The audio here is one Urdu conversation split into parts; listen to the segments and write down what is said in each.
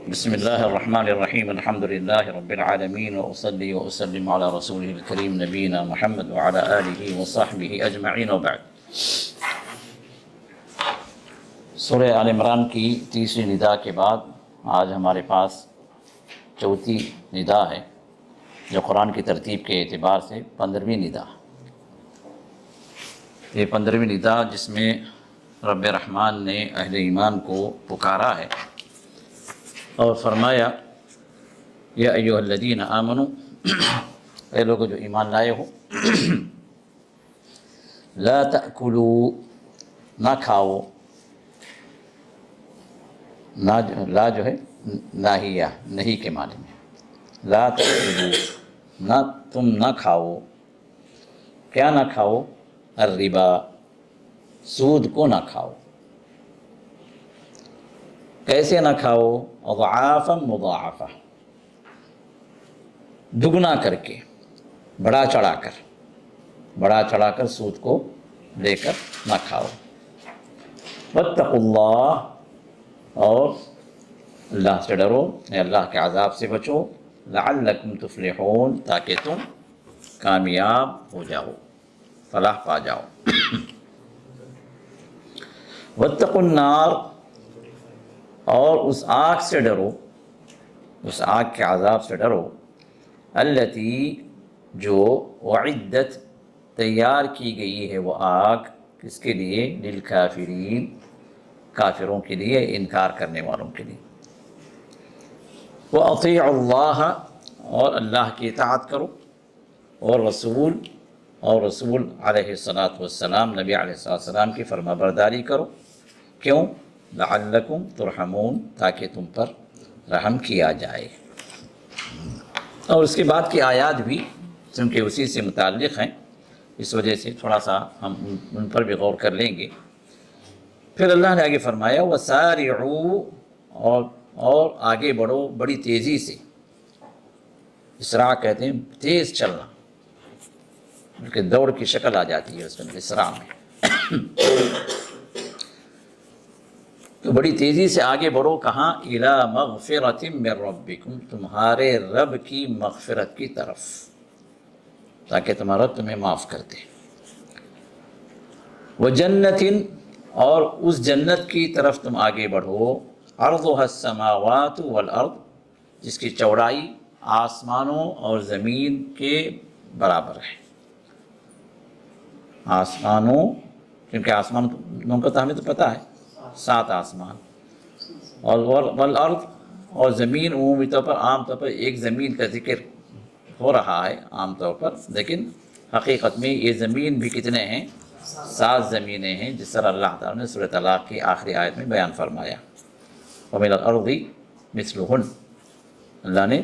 بسم اللہ الرحمن الرحیم الحمد للہ رب العالمین واصلی واسلم علی رسولہ الکریم نبینا محمد وعلی آلہ وصحبہ اجمعین وبعد۔ سورہ آل عمران کی تیسری ندا کے بعد آج ہمارے پاس چوتھی ندا ہے، جو قرآن کی ترتیب کے اعتبار سے 15ویں ندا۔ یہ 15ویں ندا جس میں رب رحمان نے اہل ایمان کو پکارا ہے اور فرمایا یا ایھا الذین آمنوا، اے لوگوں جو ایمان لائے ہو، لا تأکلوا، نہ کھاؤ، لا جو ہے ناہیہ، نہیں کے معنی میں، لا تأکلوا، نہ تم نہ کھاؤ، کیا نہ کھاؤ؟ الربا، سود کو نہ کھاؤ۔ کیسے نہ کھاؤ؟ اضعافا مضاعفہ، دگنا کر کے، بڑا چڑھا کر سود کو لے کر نہ کھاؤ۔ واتقوا اللہ، اور اللہ سے ڈرو، اللہ کے عذاب سے بچو، لعلکم تفلحون، تاکہ تم کامیاب ہو جاؤ، فلاح پا جاؤ۔ واتقوا النار، اور اس آگ سے ڈرو، اس آگ کے عذاب سے ڈرو، التی، جو اعدت، تیار کی گئی ہے وہ آگ، کس کے لیے؟ للکافرین، کافروں کے لیے، انکار کرنے والوں کے لیے۔ وَأَطِیعُوا اللَّهَ، اور اللہ کی اطاعت کرو، اور رسول علیہ السلام، نبی علیہ السلام کی فرما برداری کرو۔ کیوں؟ لعلکم ترحمون، تاکہ تم پر رحم کیا جائے۔ اور اس کے بعد کی آیات بھی چونکہ اسی سے متعلق ہیں، اس وجہ سے تھوڑا سا ہم ان پر بھی غور کر لیں گے۔ پھر اللہ نے آگے فرمایا وَسَارِعُوا، اور آگے بڑھو بڑی تیزی سے۔ اسراع کہتے ہیں تیز چلنا، بلکہ دوڑ کی شکل آ جاتی ہے اس میں، اسراع میں۔ تو بڑی تیزی سے آگے بڑھو، کہاں؟ اِلیٰ مغفرۃ من ربکم، تمہارے رب کی مغفرت کی طرف، تاکہ تمہارا رب تمہیں معاف کر دے۔ وَجَنَّةٍ، اور اس جنت کی طرف تم آگے بڑھو، عرضها السماوات والارض، جس کی چوڑائی آسمانوں اور زمین کے برابر ہے۔ آسمانوں، کیونکہ آسمانوں کا تو ہمیں تو پتہ ہے 7 آسمان، اور والارض، اور زمین عمومی طور پر، عام طور پر ایک زمین کا ذکر ہو رہا ہے عام طور پر، لیکن حقیقت میں یہ زمین بھی کتنے ہیں؟ 7 زمینیں ہیں، جس طرح اللہ تعالیٰ نے سورۃ طلاق کی آخری آیت میں بیان فرمایا۔ وَمِنَ الْأَرْضِ مِثْلُهُنَّ، اللہ نے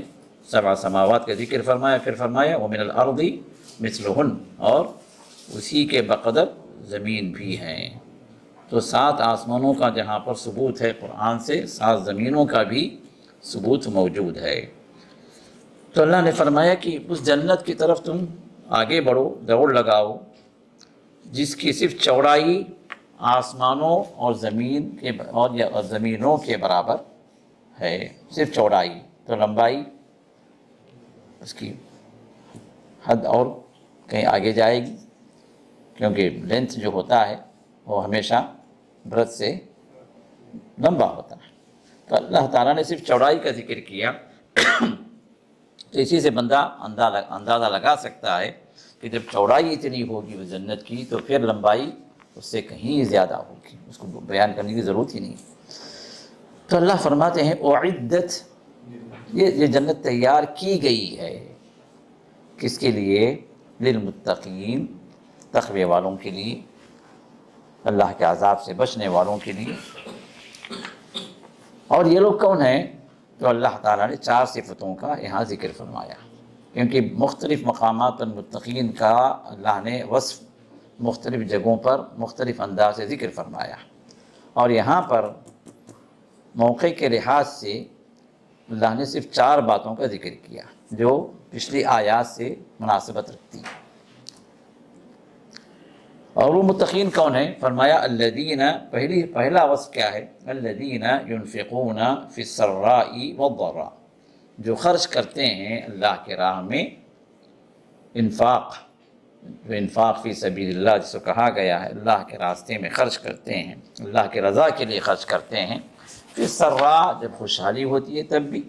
7 سماوات کا ذکر فرمایا، پھر فرمایا وَمِنَ الْأَرْضِ مِثْلُهُنَّ، اور اسی کے بقدر زمین بھی ہیں۔ تو 7 آسمانوں کا جہاں پر ثبوت ہے قرآن سے، 7 زمینوں کا بھی ثبوت موجود ہے۔ تو اللہ نے فرمایا کہ اس جنت کی طرف تم آگے بڑھو، دوڑ لگاؤ، جس کی صرف چوڑائی آسمانوں اور زمینوں کے برابر ہے، صرف چوڑائی، تو لمبائی اس کی حد اور کہیں آگے جائے گی، کیونکہ لینتھ جو ہوتا ہے وہ ہمیشہ برتھ سے لمبا ہوتا ہے۔ تو اللہ تعالیٰ نے صرف چوڑائی کا ذکر کیا، تو اسی سے بندہ اندازہ لگا سکتا ہے کہ جب چوڑائی اتنی ہوگی اس جنت کی، تو پھر لمبائی اس سے کہیں زیادہ ہوگی، اس کو بیان کرنے کی ضرورت ہی نہیں۔ تو اللہ فرماتے ہیں اعدت، یہ جنت تیار کی گئی ہے، کس کے لیے؟ للمتقین، تقوی والوں کے لیے، اللہ کے عذاب سے بچنے والوں کے لیے۔ اور یہ لوگ کون ہیں؟ تو اللہ تعالیٰ نے 4 صفتوں کا یہاں ذکر فرمایا، کیونکہ مختلف مقامات پر متقین کا اللہ نے وصف مختلف جگہوں پر مختلف انداز سے ذکر فرمایا، اور یہاں پر موقع کے لحاظ سے اللہ نے صرف 4 باتوں کا ذکر کیا، جو پچھلی آیات سے مناسبت رکھتی ہیں۔ اور وہ متقین کون ہیں؟ فرمایا الذین، پہلا وصف کیا ہے؟ الذین ينفقون فی السراء والضراء، جو خرچ کرتے ہیں اللہ کے راہ میں، انفاق، جو انفاق فی سبیل اللہ جس کو کہا گیا ہے، اللہ کے راستے میں خرچ کرتے ہیں، اللہ کے رضا کے لیے خرچ کرتے ہیں، فی السراء جب خوشحالی ہوتی ہے تب بھی،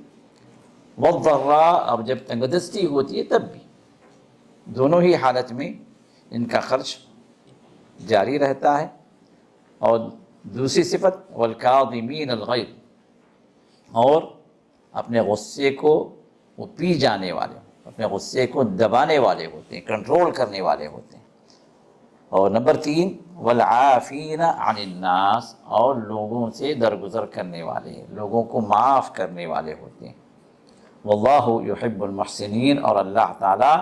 والضراء اب جب تنگدستی ہوتی ہے تب بھی، دونوں ہی حالت میں ان کا خرچ جاری رہتا ہے۔ اور دوسری صفت والکاظمین الغیظ، اور اپنے غصے کو وہ پی جانے والے، اپنے غصے کو دبانے والے ہوتے ہیں، کنٹرول کرنے والے ہوتے ہیں۔ اور نمبر 3 والعافین عن الناس، اور لوگوں سے درگزر کرنے والے، لوگوں کو معاف کرنے والے ہوتے ہیں۔ واللہ یحب المحسنین، اور اللہ تعالیٰ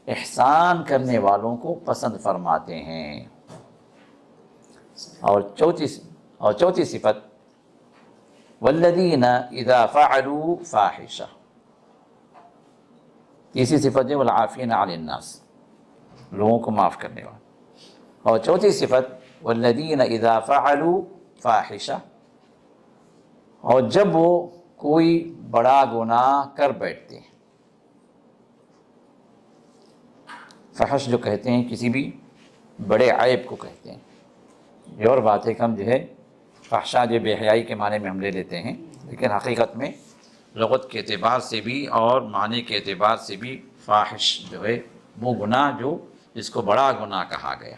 احسان کرنے والوں کو پسند فرماتے ہیں۔ اور چوتھی صفت والذین اذا فعلوا فاحشہ، تیسری صفت ہے والعافین عن الناس، لوگوں کو معاف کرنے والے، اور چوتھی صفت والذین اذا فعلوا فاحشہ، اور جب وہ کوئی بڑا گناہ کر بیٹھتے ہیں، فحش جو کہتے ہیں کسی بھی بڑے عیب کو کہتے ہیں، یہ اور بات ہے کہ ہم جو ہے فحشا جو بے حیائی کے معنی میں ہم لے لیتے ہیں، لیکن حقیقت میں لغت کے اعتبار سے بھی اور معنی کے اعتبار سے بھی فاحش جو ہے وہ گناہ جو جس کو بڑا گناہ کہا گیا،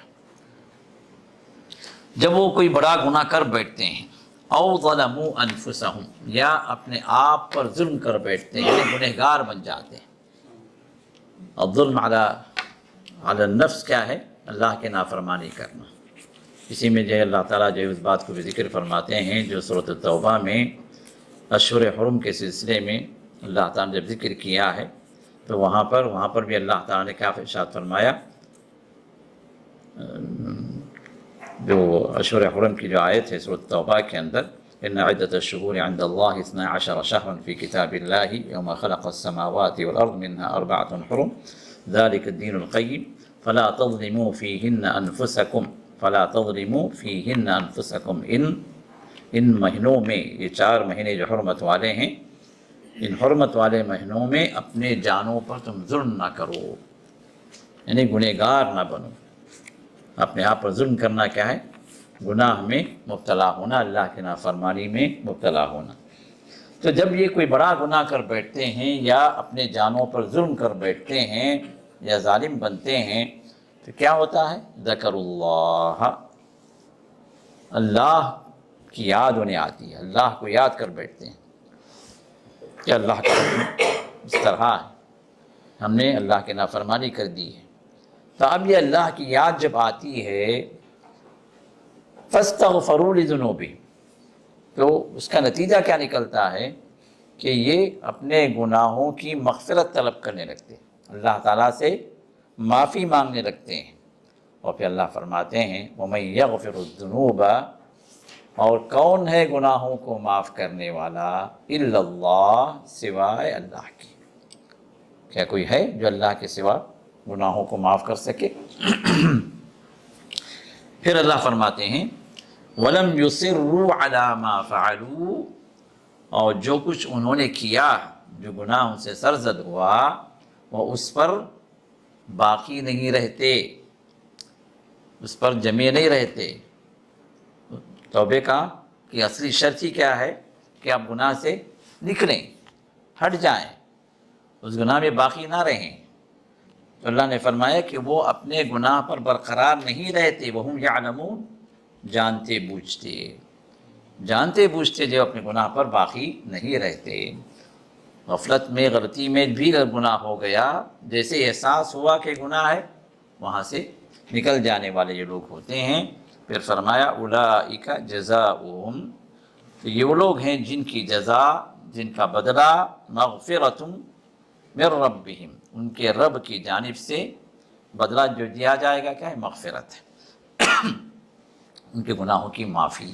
جب وہ کوئی بڑا گناہ کر بیٹھتے ہیں، او ظلموا انفسہم، یا اپنے آپ پر ظلم کر بیٹھتے ہیں، یعنی گنہگار بن جاتے ہیں۔ الظلم علی النفس کیا ہے؟ اللہ کے نافرمانی کرنا۔ اسی میں جو ہے اللہ تعالیٰ جو ہے اس بات کو بھی ذکر فرماتے ہیں جو سورۃ التوبہ میں اشہر حرم کے سلسلے میں اللہ تعالیٰ نے جب ذکر کیا ہے تو وہاں پر بھی اللہ تعالیٰ نے کیا ارشاد فرمایا؟ جو اشہر حرم کی جو آیت ہے سورۃ التوبہ کے اندر، ان عدۃ الشہور عند اللہ 12 شہرا فی کتاب اللہ یوم خلق السماوات والارض منها 4 حرم ذلك الدین القیم فلا تظلموا فیہن انفسکم، ان مہینوں میں، یہ 4 مہینے جو حرمت والے ہیں، ان حرمت والے مہینوں میں اپنے جانوں پر تم ظلم نہ کرو، یعنی گنہگار نہ بنو۔ اپنے آپ پر ظلم کرنا کیا ہے؟ گناہ میں مبتلا ہونا، اللہ کے نافرمانی میں مبتلا ہونا۔ تو جب یہ کوئی بڑا گناہ کر بیٹھتے ہیں یا اپنے جانوں پر ظلم کر بیٹھتے ہیں یا ظالم بنتے ہیں تو کیا ہوتا ہے؟ ذکر اللہ کی یاد انہیں آتی ہے، اللہ کو یاد کر بیٹھتے ہیں کہ اللہ کا حکم اس طرح ہے، ہم نے اللہ کے نافرمانی کر دی ہے۔ تو اب یہ اللہ کی یاد جب آتی ہے فاستغفروا لذنوبہم، تو اس کا نتیجہ کیا نکلتا ہے کہ یہ اپنے گناہوں کی مغفرت طلب کرنے لگتے ہیں، اللہ تعالیٰ سے معافی مانگنے لگتے ہیں۔ اور پھر اللہ فرماتے ہیں وَمَن يَغْفِرُ الذُّنُوبَ، اور کون ہے گناہوں کو معاف کرنے والا؟ اِلَّا اللَّهُ، سوائے اللہ کی۔ کیا کوئی ہے جو اللہ کے سوا گناہوں کو معاف کر سکے؟ پھر اللہ فرماتے ہیں وَلَمْ يُصِرُّوا عَلَى مَا فَعَلُوا، اور جو کچھ انہوں نے کیا، جو گناہ ان سے سرزد ہوا، وہ اس پر باقی نہیں رہتے، اس پر جمے نہیں رہتے۔ توبے کا کہ اصلی شرط ہی کیا ہے کہ آپ گناہ سے نکلیں، ہٹ جائیں، اس گناہ میں باقی نہ رہیں۔ تو اللہ نے فرمایا کہ وہ اپنے گناہ پر برقرار نہیں رہتے، وہم یعلمون، جانتے بوجھتے جو اپنے گناہ پر باقی نہیں رہتے۔ غفلت میں، غلطی میں بھی اگر گناہ ہو گیا، جیسے احساس ہوا کہ گناہ ہے، وہاں سے نکل جانے والے یہ لوگ ہوتے ہیں۔ پھر فرمایا اولئک جزاؤہم، تو یہ وہ لوگ ہیں جن کی جزا، جن کا بدلہ مغفرۃ من ربہم، ان کے رب کی جانب سے بدلہ جو دیا جائے گا کیا ہے؟ مغفرت ہے، ان کے گناہوں کی معافی،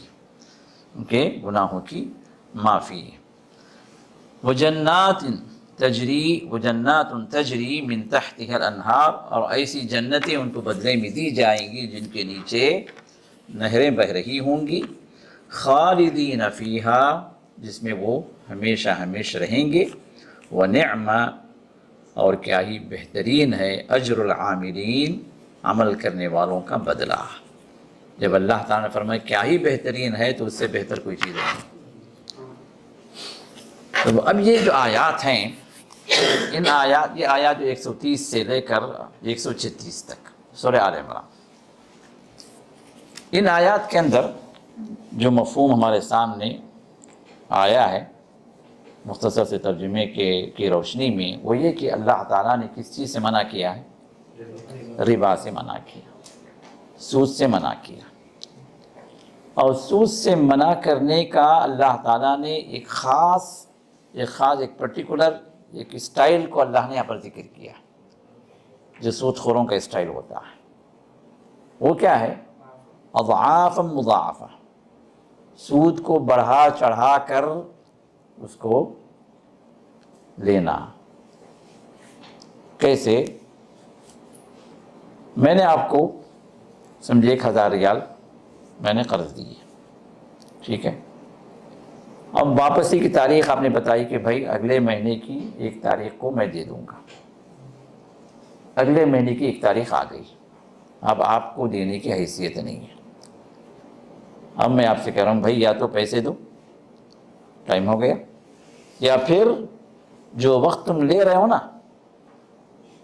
ان کے گناہوں کی معافی۔ وجنات، تجری و جنات تجری من تحتها الانہار، اور ایسی جنتیں ان کو بدلے میں دی جائیں گی جن کے نیچے نہریں بہہ رہی ہوں گی، خالدین فیہا، جس میں وہ ہمیشہ ہمیشہ رہیں گے، ونعم، اور کیا ہی بہترین ہے، اجر العاملین، عمل کرنے والوں کا بدلہ۔ جب اللہ تعالیٰ نے فرمایا کیا ہی بہترین ہے تو اس سے بہتر کوئی چیز نہیں۔ تو اب یہ جو آیات ہیں، ان آیات، یہ آیات جو 130 سے لے کر 136 تک سورہ آل عمران، ان آیات کے اندر جو مفہوم ہمارے سامنے آیا ہے مختصر سے ترجمے کی روشنی میں، وہ یہ کہ اللہ تعالیٰ نے کس چیز سے منع کیا ہے؟ ربا سے منع کیا، سود سے منع کیا، اور سود سے منع کرنے کا اللہ تعالیٰ نے ایک پرٹیکولر ایک اسٹائل کو اللہ نے یہاں پر ذکر کیا، جو سود خوروں کا اسٹائل ہوتا ہے۔ وہ کیا ہے؟ اضعافا مضاعفہ، سود کو بڑھا چڑھا کر اس کو لینا۔ کیسے؟ میں نے آپ کو سمجھے 1000 ریال میں نے قرض دی ہے، ٹھیک ہے، اب واپسی کی تاریخ آپ نے بتائی کہ بھائی اگلے مہینے کی 1 تاریخ کو میں دے دوں گا۔ اگلے مہینے کی 1 تاریخ آ گئی، اب آپ کو دینے کی حیثیت نہیں ہے۔ اب میں آپ سے کہہ رہا ہوں بھائی یا تو پیسے دو، ٹائم ہو گیا، یا پھر جو وقت تم لے رہے ہو نا،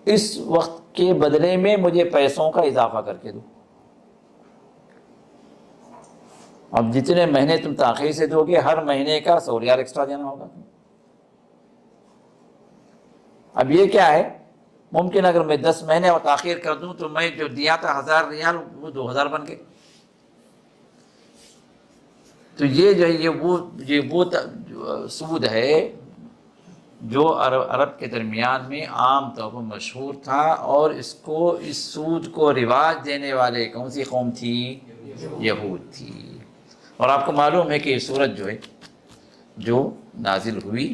اس وقت کے بدلے میں مجھے پیسوں کا اضافہ کر کے دو۔ اب جتنے مہینے تم تاخیر سے دو گے، ہر مہینے کا 100 ریال ایکسٹرا دینا ہوگا۔ اب یہ کیا ہے؟ ممکن اگر میں 10 مہینے اور تاخیر کر دوں تو میں جو دیا تھا 1000 ریال وہ 2000 بن گئے۔ تو یہ جو یہ وہ سود ہے جو عرب کے درمیان میں عام طور پر مشہور تھا، اور اس سود کو رواج دینے والے کون سی قوم تھی؟ یہود تھی۔ اور آپ کو معلوم ہے کہ یہ سورت جو نازل ہوئی،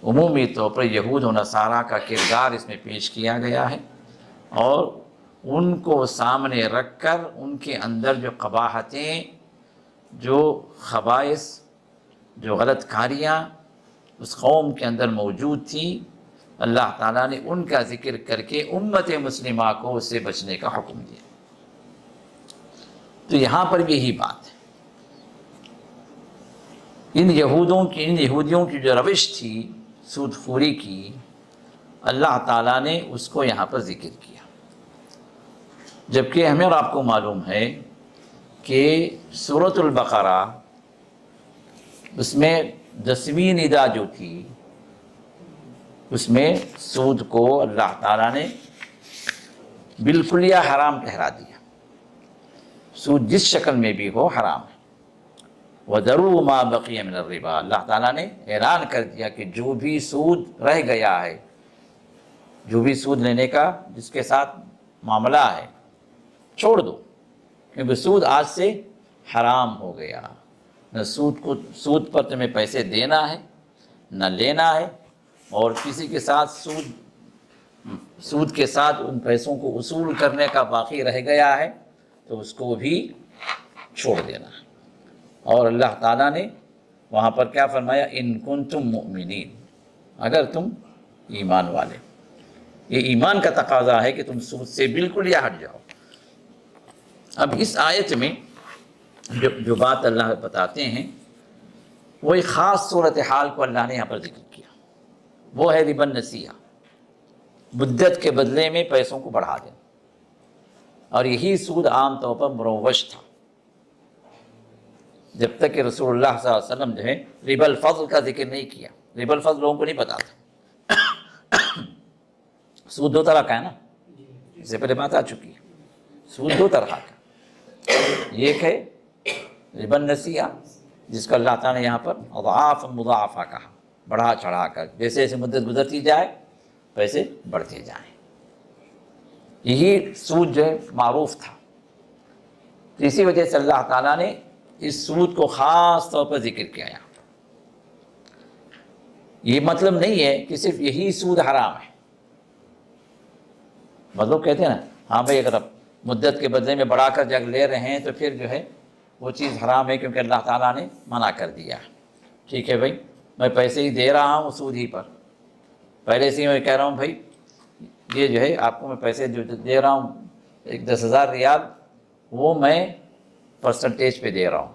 عمومی طور پر یہود و نصارہ کا کردار اس میں پیش کیا گیا ہے، اور ان کو سامنے رکھ کر ان کے اندر جو قباحتیں، جو خبائث، جو غلط کاریاں اس قوم کے اندر موجود تھیں، اللہ تعالیٰ نے ان کا ذکر کر کے امت مسلمہ کو اس سے بچنے کا حکم دیا۔ تو یہاں پر بھی یہی بات ہے، ان یہودیوں کی جو روش تھی سود خوری کی، اللہ تعالیٰ نے اس کو یہاں پر ذکر کیا، جبکہ ہمیں اور آپ کو معلوم ہے کہ سورۃ البقرہ، اس میں 10ویں ندا جو تھی، اس میں سود کو اللہ تعالیٰ نے بالکلیہ حرام ٹھہرا دیا۔ سود جس شکل میں بھی ہو حرام ہے۔ وَذَرُوا مَا بَقِيَ مِنَ الرِّبَا، اللہ تعالیٰ نے اعلان کر دیا کہ جو بھی سود رہ گیا ہے، جو بھی سود لینے کا جس کے ساتھ معاملہ ہے، چھوڑ دو، کیونکہ سود آج سے حرام ہو گیا۔ نہ سود پر تمہیں پیسے دینا ہے، نہ لینا ہے، اور کسی کے ساتھ سود کے ساتھ ان پیسوں کو وصول کرنے کا باقی رہ گیا ہے تو اس کو بھی چھوڑ دینا ہے۔ اور اللہ تعالیٰ نے وہاں پر کیا فرمایا؟ ان کنتم مؤمنین، اگر تم ایمان والے۔ یہ ایمان کا تقاضا ہے کہ تم سود سے بالکل یا ہٹ جاؤ۔ اب اس آیت میں جو بات اللہ بتاتے ہیں، وہ ایک خاص صورتحال کو اللہ نے یہاں پر ذکر کیا، وہ ہے ربا النسیہ، مدت کے بدلے میں پیسوں کو بڑھا دینا۔ اور یہی سود عام طور پر مروج تھا، جب تک کہ رسول اللہ صلی اللہ علیہ وسلم جو ہے ربا الفضل کا ذکر نہیں کیا۔ ربا الفضل لوگوں کو نہیں پتا تھا۔ سود 2 طرح کا ہے نا، اس سے پہلے بات آ چکی ہے۔ سود 2 طرح کا، ایک ہے ربا النسیہ، جس کا اللہ تعالیٰ نے یہاں پر اضعاف مضاعفہ کہا، بڑھا چڑھا کر، جیسے جیسے مدت گزرتی جائے پیسے بڑھتے جائیں۔ یہی سود جو ہے معروف تھا، تو اسی وجہ سے اللہ تعالیٰ نے اس سود کو خاص طور پر ذکر کیا۔ یہ مطلب نہیں ہے کہ صرف یہی سود حرام ہے. مطلب کہتے ہیں نا ہاں بھائی اگر آپ مدت کے بدلے میں بڑھا کر جگ لے رہے ہیں تو پھر جو ہے وہ چیز حرام ہے کیونکہ اللہ تعالیٰ نے منع کر دیا. ٹھیک ہے بھائی، میں پیسے ہی دے رہا ہوں سود ہی پر، پہلے سے ہی میں کہہ رہا ہوں بھائی یہ جو ہے آپ کو میں پیسے جو دے رہا ہوں 10,000 ریال، وہ میں پرسنٹیج پہ دے رہا ہوں،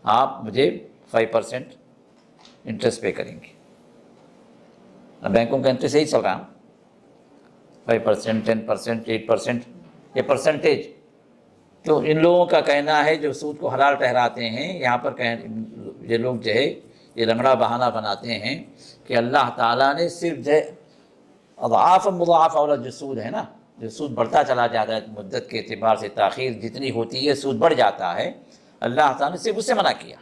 آپ مجھے 5% انٹرسٹ پے کریں گے. بینکوں کا انٹرسٹ یہی چل رہا ہے 5%، 10%، 8%، یہ پرسنٹیج. تو ان لوگوں کا کہنا ہے جو سود کو حلال ٹھہراتے ہیں، یہاں پر یہ لوگ جو ہے یہ لنگڑا بہانہ بناتے ہیں کہ اللہ تعالیٰ نے صرف جو ہے اضعاف مضاعف والا جو سود ہے نا، جو سود بڑھتا چلا جاتا ہے مدت کے اعتبار سے، تاخیر جتنی ہوتی ہے سود بڑھ جاتا ہے، اللہ تعالیٰ نے صرف اس سے منع کیا.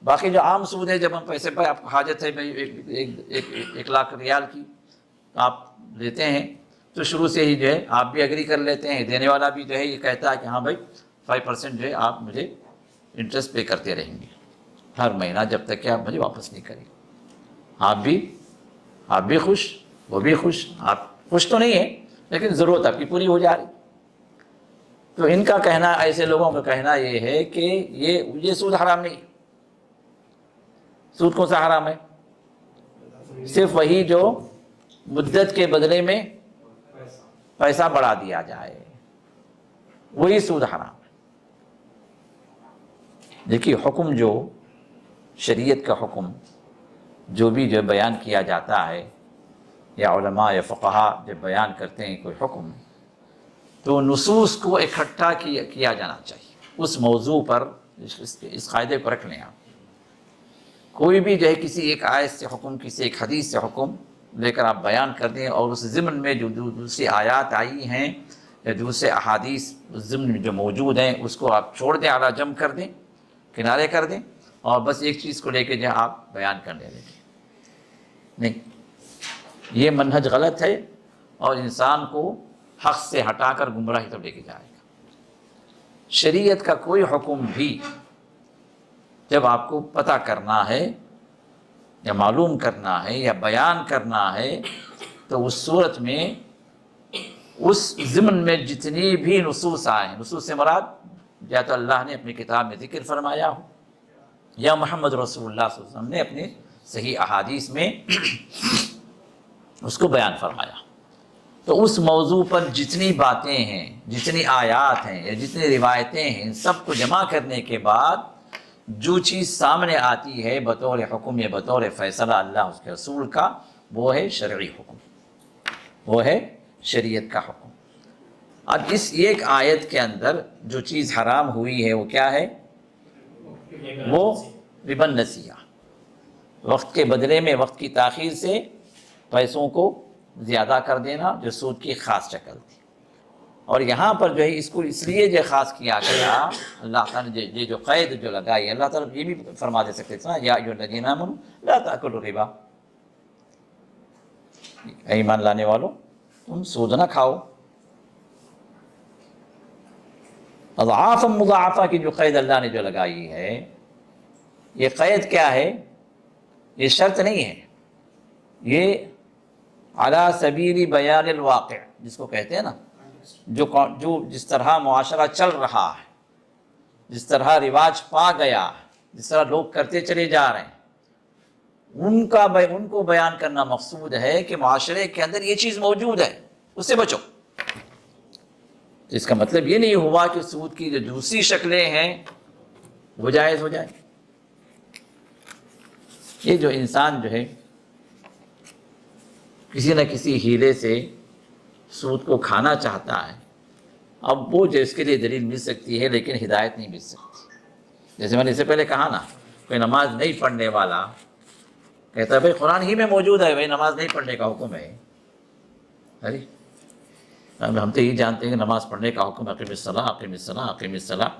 باقی جو عام سود ہے، جب ہم پیسے پہ آپ کو حاجت ہے بھائی 1,00,000 ریال کی آپ لیتے ہیں تو شروع سے ہی جو ہے آپ بھی ایگری کر لیتے ہیں، دینے والا بھی جو ہے یہ کہتا ہے کہ ہاں بھائی 5% جو ہے آپ مجھے انٹرسٹ پے کرتے رہیں گے ہر مہینہ جب تک کہ آپ مجھے واپس نہیں کریں. آپ بھی خوش، وہ بھی خوش، آپ خوش تو نہیں ہیں لیکن ضرورت آپ کی پوری ہو جا رہی. تو ان کا کہنا، ایسے لوگوں کا کہنا یہ ہے کہ یہ سود حرام نہیں. سود کون سا حرام ہے؟ صرف وہی جو مدت کے بدلے میں پیسہ بڑھا دیا جائے، وہی سود حرام ہے. دیکھیے حکم جو شریعت کا حکم جو بھی جو بیان کیا جاتا ہے، یا علماء یا فقہا جب بیان کرتے ہیں کوئی حکم، تو نصوص کو اکٹھا کیا جانا چاہیے اس موضوع پر. اس قاعدے پر رکھ لیں آپ، کوئی بھی جو ہے کسی ایک آیت سے حکم، کسی ایک حدیث سے حکم لے کر آپ بیان کر دیں، اور اس ضمن میں جو دوسری آیات آئی ہیں یا دوسرے احادیث اس ضمن میں جو موجود ہیں اس کو آپ چھوڑ دیں، اعلیٰ جم کر دیں، کنارے کر دیں، اور بس ایک چیز کو لے کے جو ہے آپ بیان کرنے لگیں. نہیں، یہ منہج غلط ہے اور انسان کو حق سے ہٹا کر گمراہی طرف لے کے جائے گا. شریعت کا کوئی حکم بھی جب آپ کو پتہ کرنا ہے یا معلوم کرنا ہے یا بیان کرنا ہے تو اس صورت میں اس ضمن میں جتنی بھی نصوص آئے ہیں، نصوص سے مراد یا تو اللہ نے اپنی کتاب میں ذکر فرمایا ہو یا محمد رسول اللہ صلی اللہ علیہ وسلم نے اپنے صحیح احادیث میں اس کو بیان فرمایا، تو اس موضوع پر جتنی باتیں ہیں، جتنی آیات ہیں یا جتنی روایتیں ہیں، ان سب کو جمع کرنے کے بعد جو چیز سامنے آتی ہے بطور حکم یا بطور فیصلہ اللہ اس کے رسول کا، وہ ہے شرعی حکم، وہ ہے شریعت کا حکم. اب اس ایک آیت کے اندر جو چیز حرام ہوئی ہے وہ کیا ہے؟ وہ ربا نسیہ، وقت کے بدلے میں وقت کی تاخیر سے پیسوں کو زیادہ کر دینا، جو سود کی خاص شکل تھی. اور یہاں پر جو ہے اس کو اس لیے جو خاص کیا گیا، اللہ تعالیٰ نے یہ جو قید جو لگائی، اللہ تعالیٰ یہ بھی فرما دے سکتے تھے یا ایھا الذین آمنوا لا تأکلوا الربا، اے ایمان لانے والو تم سود نہ کھاؤ. اضعافا مضاعفہ کی جو قید اللہ نے جو لگائی ہے، یہ قید کیا ہے؟ یہ شرط نہیں ہے، یہ علی سبیل بیان الواقع جس کو کہتے ہیں نا، جو جس طرح معاشرہ چل رہا ہے، جس طرح رواج پا گیا، جس طرح لوگ کرتے چلے جا رہے ہیں، ان کو بیان کرنا مقصود ہے کہ معاشرے کے اندر یہ چیز موجود ہے، اس سے بچو. اس کا مطلب یہ نہیں ہوا کہ سود کی جو دوسری شکلیں ہیں وہ جائز ہو جائے. یہ جو انسان جو ہے کسی نہ کسی ہیلے سے سود کو کھانا چاہتا ہے، اب وہ جو اس کے لیے دلیل مل سکتی ہے لیکن ہدایت نہیں مل سکتی. جیسے میں نے اس سے پہلے کہا نا، کوئی نماز نہیں پڑھنے والا کہتا ہے بھائی قرآن ہی میں موجود ہے، بھائی نماز نہیں پڑھنے کا حکم ہے. ارے ہم تو یہ جانتے ہیں کہ نماز پڑھنے کا حکم اقیم الصلاۃ، اقیم الصلاۃ، اقیم الصلاۃ،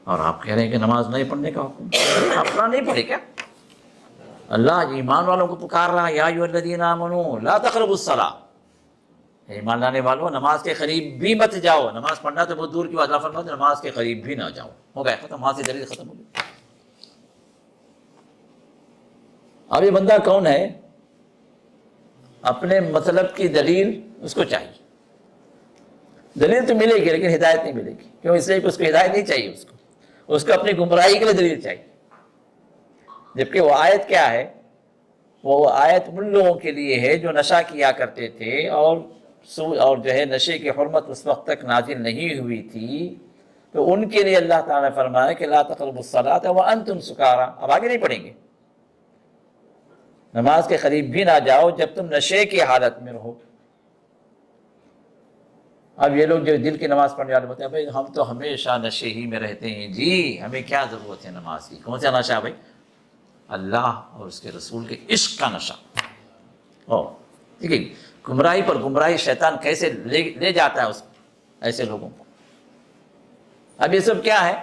اور آپ کہہ رہے ہیں کہ نماز نہیں پڑھنے کا حکم. آپ قرآن نہیں پڑھے کیا؟ اللہ ایمان والوں کو پکار رہا ہے، یا ایھا الذین آمنوا لا تقربوا الصلاۃ، ایمان لانے والوں نماز کے قریب بھی مت جاؤ. نماز پڑھنا تو بہت دور کی بات، اللہ فرماتے نماز کے قریب بھی نہ جاؤ. ہو گیا ختم، وہاں سے دلیل ختم ہو گئی. اب یہ بندہ کون ہے؟ اپنے مطلب کی دلیل اس کو چاہیے، دلیل تو ملے گی لیکن ہدایت نہیں ملے گی، کیوں؟ اس لیے کہ اس کو ہدایت نہیں چاہیے، اس کو اپنی گمراہی کے لیے دلیل چاہیے، جبکہ وہ آیت کیا ہے؟ وہ آیت ان لوگوں کے لیے ہے جو نشہ کیا کرتے تھے اور جو ہے نشے کی حرمت اس وقت تک نازل نہیں ہوئی تھی، تو ان کے لیے اللہ تعالیٰ نے فرمایا کہ لا تقربوا الصلاۃ وانتم سکارا۔ اب آگے نہیں پڑھیں گے، نماز کے قریب بھی نہ جاؤ جب تم نشے کی حالت میں رہو۔ اب یہ لوگ جو دل کی نماز پڑھنے والے ہوتے ہیں، بھائی ہم تو ہمیشہ نشے ہی میں رہتے ہیں، جی ہمیں کیا ضرورت ہے نماز کی؟ کون سا نشہ بھائی؟ اللہ اور اس کے رسول کے عشق کا نشہ۔ ٹھیک ہے، گمراہی پر گمراہی شیطان کیسے لے جاتا ہے ایسے لوگوں کو۔ اب یہ سب کیا ہے؟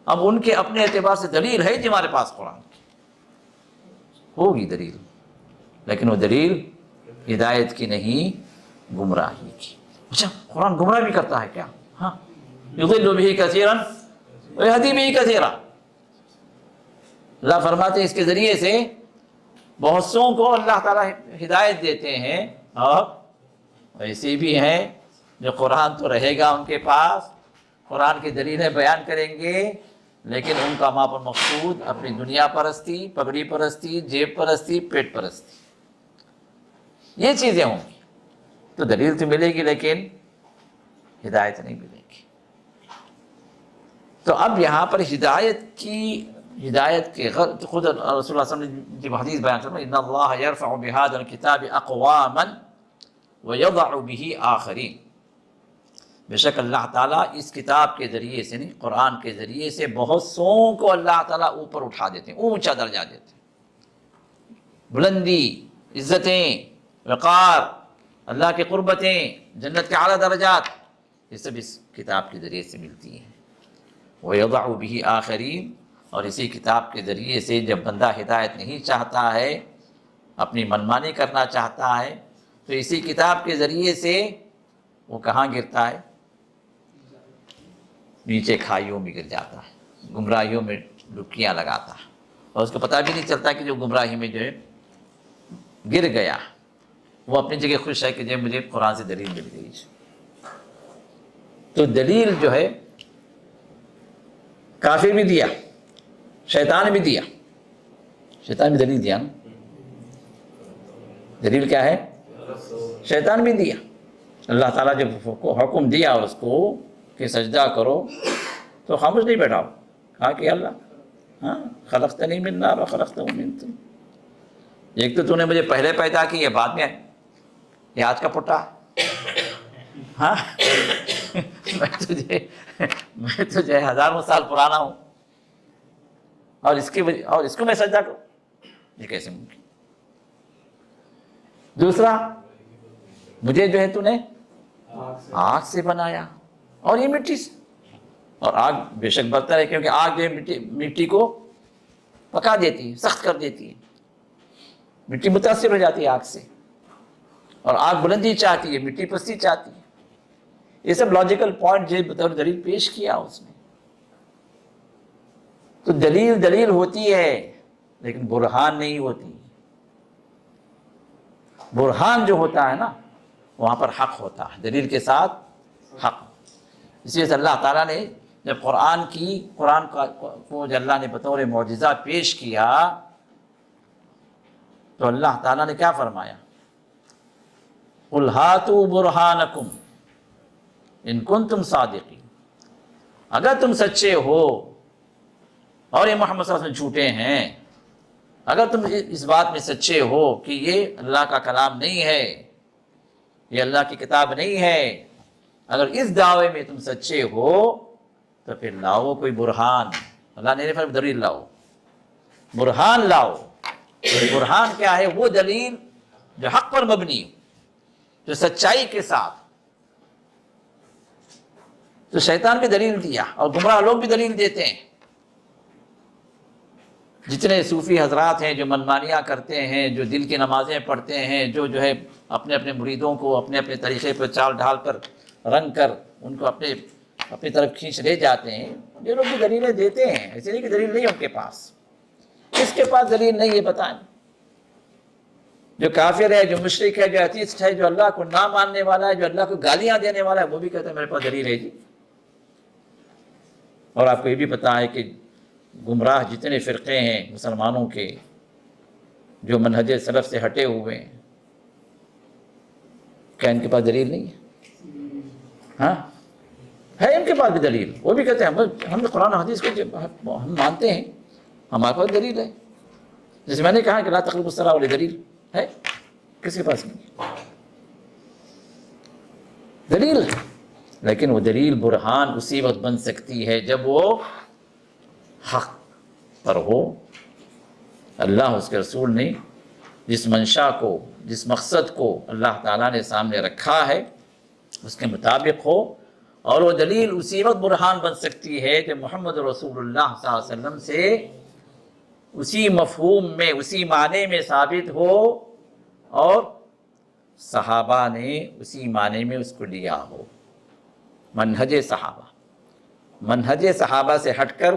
اب ان کے اپنے اعتبار سے دلیل ہے جی ہمارے پاس قرآن کی، ہوگی دلیل، لیکن وہ دلیل ہدایت کی نہیں، گمراہی کی۔ اچھا، قرآن گمراہ بھی کرتا ہے کیا؟ ہاں، یضل بہ کثیرا ویہدی بہ کثیرا۔ اللہ فرماتے ہیں اس کے ذریعے سے بہت سوں کو اللہ تعالیٰ ہدایت دیتے ہیں، اور ایسے بھی ہیں جو قرآن تو رہے گا ان کے پاس، قرآن کی دلیلیں بیان کریں گے، لیکن ان کا وہاں پر مقصود اپنی دنیا پرستی، پگڑی پرستی، جیب پرستی، پیٹ پرستی، یہ چیزیں ہوں گی۔ تو دلیل تو ملے گی لیکن ہدایت نہیں ملے گی۔ تو اب یہاں پر ہدایت کے خود رسول اللہ صلی اللہ علیہ وسلم نے جب حدیث بیان کرنا، ان اللہ یرفع بہذا الکتاب اقواما ویضع بہ آخرین، بے شک اللہ تعالیٰ اس کتاب کے ذریعے سے نہیں، قرآن کے ذریعے سے بہت سوں کو اللہ تعالیٰ اوپر اٹھا دیتے ہیں، اونچا درجہ دیتے ہیں، بلندی، عزتیں، وقار، اللہ کی قربتیں، جنت کے اعلیٰ درجات، یہ سب اس کتاب کے ذریعے سے ملتی ہیں۔ وَيَضَعُ بِهِ آخَرِينَ، اور اسی کتاب کے ذریعے سے جب بندہ ہدایت نہیں چاہتا ہے، اپنی منمانی کرنا چاہتا ہے، تو اسی کتاب کے ذریعے سے وہ کہاں گرتا ہے؟ نیچے کھائیوں میں گر جاتا ہے، گمراہیوں میں ڈبکیاں لگاتا ہے، اور اس کو پتہ بھی نہیں چلتا کہ جو گمراہی میں جو ہے گر گیا، وہ اپنی جگہ خوش ہے کہ جو مجھے قرآن سے دلیل مل گئی۔ تو دلیل جو ہے کافر بھی دیا، شیطان بھی دیا، شیطان بھی دلیل دیا نا۔ دلیل کیا ہے؟ شیطان بھی دیا۔ اللہ تعالیٰ جب حکم دیا اس کو کہ سجدہ کرو تو خاموش نہیں بیٹھا، کہا کہ اللہ ہاں خلقتنی من نار وخلقتہ من طین، ایک تو نے مجھے پہلے پیدا کی، یہ بعد میں یہ آج کا پٹا، ہاں میں تجھے ہزاروں سال پرانا ہوں، اور اس کو میں سجدہ کروں، یہ کیسے ممکن؟ دوسرا، مجھے جو ہے تو نے آگ سے بنایا اور یہ مٹی سے، اور آگ بے شک برتر ہے کیونکہ آگ جو ہے مٹی کو پکا دیتی ہے، سخت کر دیتی ہے، مٹی متاثر ہو جاتی ہے آگ سے، اور آگ بلندی چاہتی ہے، مٹی پستی چاہتی ہے۔ یہ سب لاجیکل پوائنٹ جو بطور دلیل پیش کیا اس نے۔ تو دلیل ہوتی ہے لیکن برہان نہیں ہوتی۔ برہان جو ہوتا ہے نا وہاں پر حق ہوتا ہے، دلیل کے ساتھ حق۔ اس لیے اللہ تعالیٰ نے جب قرآن کو جو اللہ نے بطور معجزہ پیش کیا تو اللہ تعالیٰ نے کیا فرمایا؟ قُلْ هَاتُوا بُرْهَانَكُمْ إِن كُنتُمْ صَادِقِينَ، اگر تم سچے ہو اور یہ محمد صلی اللہ علیہ وسلم جھوٹے ہیں، اگر تم اس بات میں سچے ہو کہ یہ اللہ کا کلام نہیں ہے، یہ اللہ کی کتاب نہیں ہے، اگر اس دعوے میں تم سچے ہو تو پھر لاؤ کوئی برہان۔ اللہ نے فرمایا دلیل لاؤ، برہان لاؤ۔ برہان کیا ہے؟ وہ دلیل جو حق پر مبنی ہو، جو سچائی کے ساتھ۔ تو شیطان بھی دلیل دیا اور گمراہ لوگ بھی دلیل دیتے ہیں۔ جتنے صوفی حضرات ہیں جو منمانیاں کرتے ہیں، جو دل کی نمازیں پڑھتے ہیں، جو ہے اپنے اپنے مریدوں کو اپنے اپنے طریقے پر چال ڈھال کر رنگ کر ان کو اپنی طرف کھینچ لے جاتے ہیں، یہ لوگ بھی دلیلیں دیتے ہیں، ایسے نہیں کہ دلیل نہیں ان کے پاس، کس کے پاس دلیل نہیں ہے بتائیں؟ جو کافر ہے، جو مشرک ہے، جو ایتھیسٹ ہے، جو اللہ کو نہ ماننے والا ہے، جو اللہ کو گالیاں دینے والا ہے، وہ بھی کہتا ہے میرے پاس دلیل ہے جی۔ اور آپ کو یہ بھی پتا ہے کہ گمراہ جتنے فرقے ہیں مسلمانوں کے جو منہج سلف سے ہٹے ہوئے ہیں، کیا ان کے پاس دلیل نہیں ہے؟ ہاں ہے ان کے پاس بھی دلیل، وہ بھی کہتے ہیں ہم قرآن و حدیث کو ہم مانتے ہیں، ہمارے پاس دلیل ہے۔ جیسے میں نے کہا کہ لا تقربوا الصلاۃ والی دلیل ہے، کس کے پاس نہیں دلیل ہے؟ لیکن وہ دلیل برہان اسی وقت بن سکتی ہے جب وہ حق پر ہو، اللہ اس کے رسول نے جس منشا کو، جس مقصد کو اللہ تعالیٰ نے سامنے رکھا ہے اس کے مطابق ہو، اور وہ دلیل اسی وقت برہان بن سکتی ہے جب محمد رسول اللہ صلی اللہ علیہ وسلم سے اسی مفہوم میں، اسی معنی میں ثابت ہو، اور صحابہ نے اسی معنی میں اس کو لیا ہو۔ منہج صحابہ، منہج صحابہ سے ہٹ کر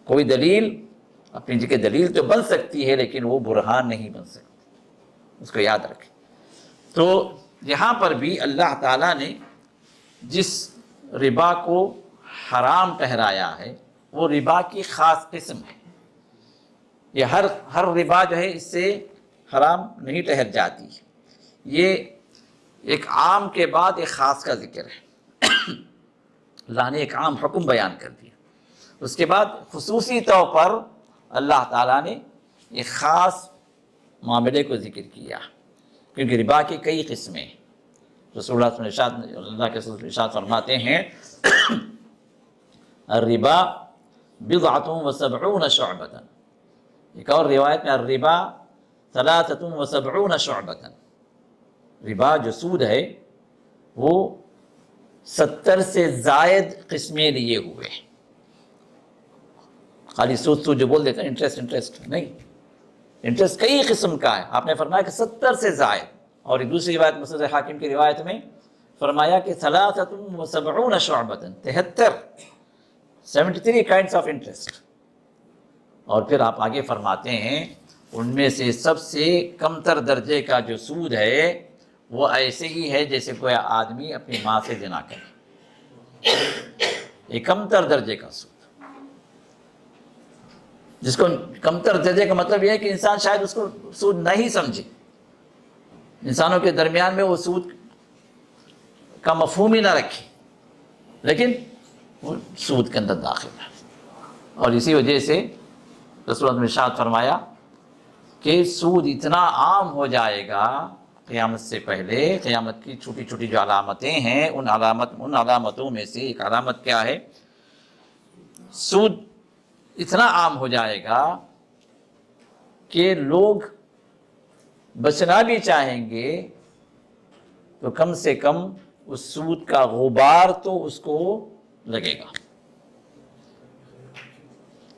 کوئی دلیل اپنی جگہ دلیل تو بن سکتی ہے لیکن وہ برہان نہیں بن سکتی، اس کو یاد رکھیں۔ تو یہاں پر بھی اللہ تعالیٰ نے جس ربا کو حرام ٹھہرایا ہے وہ ربا کی خاص قسم ہے۔ یہ ہر ربا جو ہے اس سے حرام نہیں ٹھہر جاتی، یہ ایک عام کے بعد ایک خاص کا ذکر ہے۔ اللہ نے ایک عام حکم بیان کر دیا، اس کے بعد خصوصی طور پر اللہ تعالیٰ نے ایک خاص معاملے کو ذکر کیا، کیونکہ ربا کی کئی قسمیں ہیں۔ رسول اللہ صلی اللہ علیہ وسلم اللہ کے رسول ارشاد فرماتے ہیں الربا بضعۃ وسبعون شعبۃ، ایک اور روایت میں الربا ثلاثۃ وسبعون شعبۃ، ربا جو سود ہے وہ 70 سے زائد قسمیں لیے ہوئے ہیں۔ خالی سود جو بول دیتے ہیں انٹرسٹ نہیں، انٹرسٹ کئی قسم کا ہے۔ آپ نے فرمایا کہ 70 سے زائد، اور ایک دوسری روایت مسند حاکم کی روایت میں فرمایا کہ ثلاثۃ وسبعون شعبۃ، 73 kinds of interest۔ اور پھر آپ آگے فرماتے ہیں ان میں سے سب سے کم تر درجے کا جو سود ہے وہ ایسے ہی ہے جیسے کوئی آدمی اپنی ماں سے زنا کرے، یہ کم تر درجے کا سود، جس کو کم تر درجے کا مطلب یہ ہے کہ انسان شاید اس کو سود نہیں سمجھے، انسانوں کے درمیان میں وہ سود کا مفہوم ہی نہ رکھے، لیکن وہ سود کے اندر داخل ہے۔ اور اسی وجہ سے رسول اللہ نے ارشاد فرمایا کہ سود اتنا عام ہو جائے گا قیامت سے پہلے، قیامت کی چھوٹی چھوٹی جو علامتیں ہیں ان علامتوں میں سے ایک علامت کیا ہے؟ سود اتنا عام ہو جائے گا کہ لوگ بچنا بھی چاہیں گے تو کم سے کم اس سود کا غبار تو اس کو لگے گا۔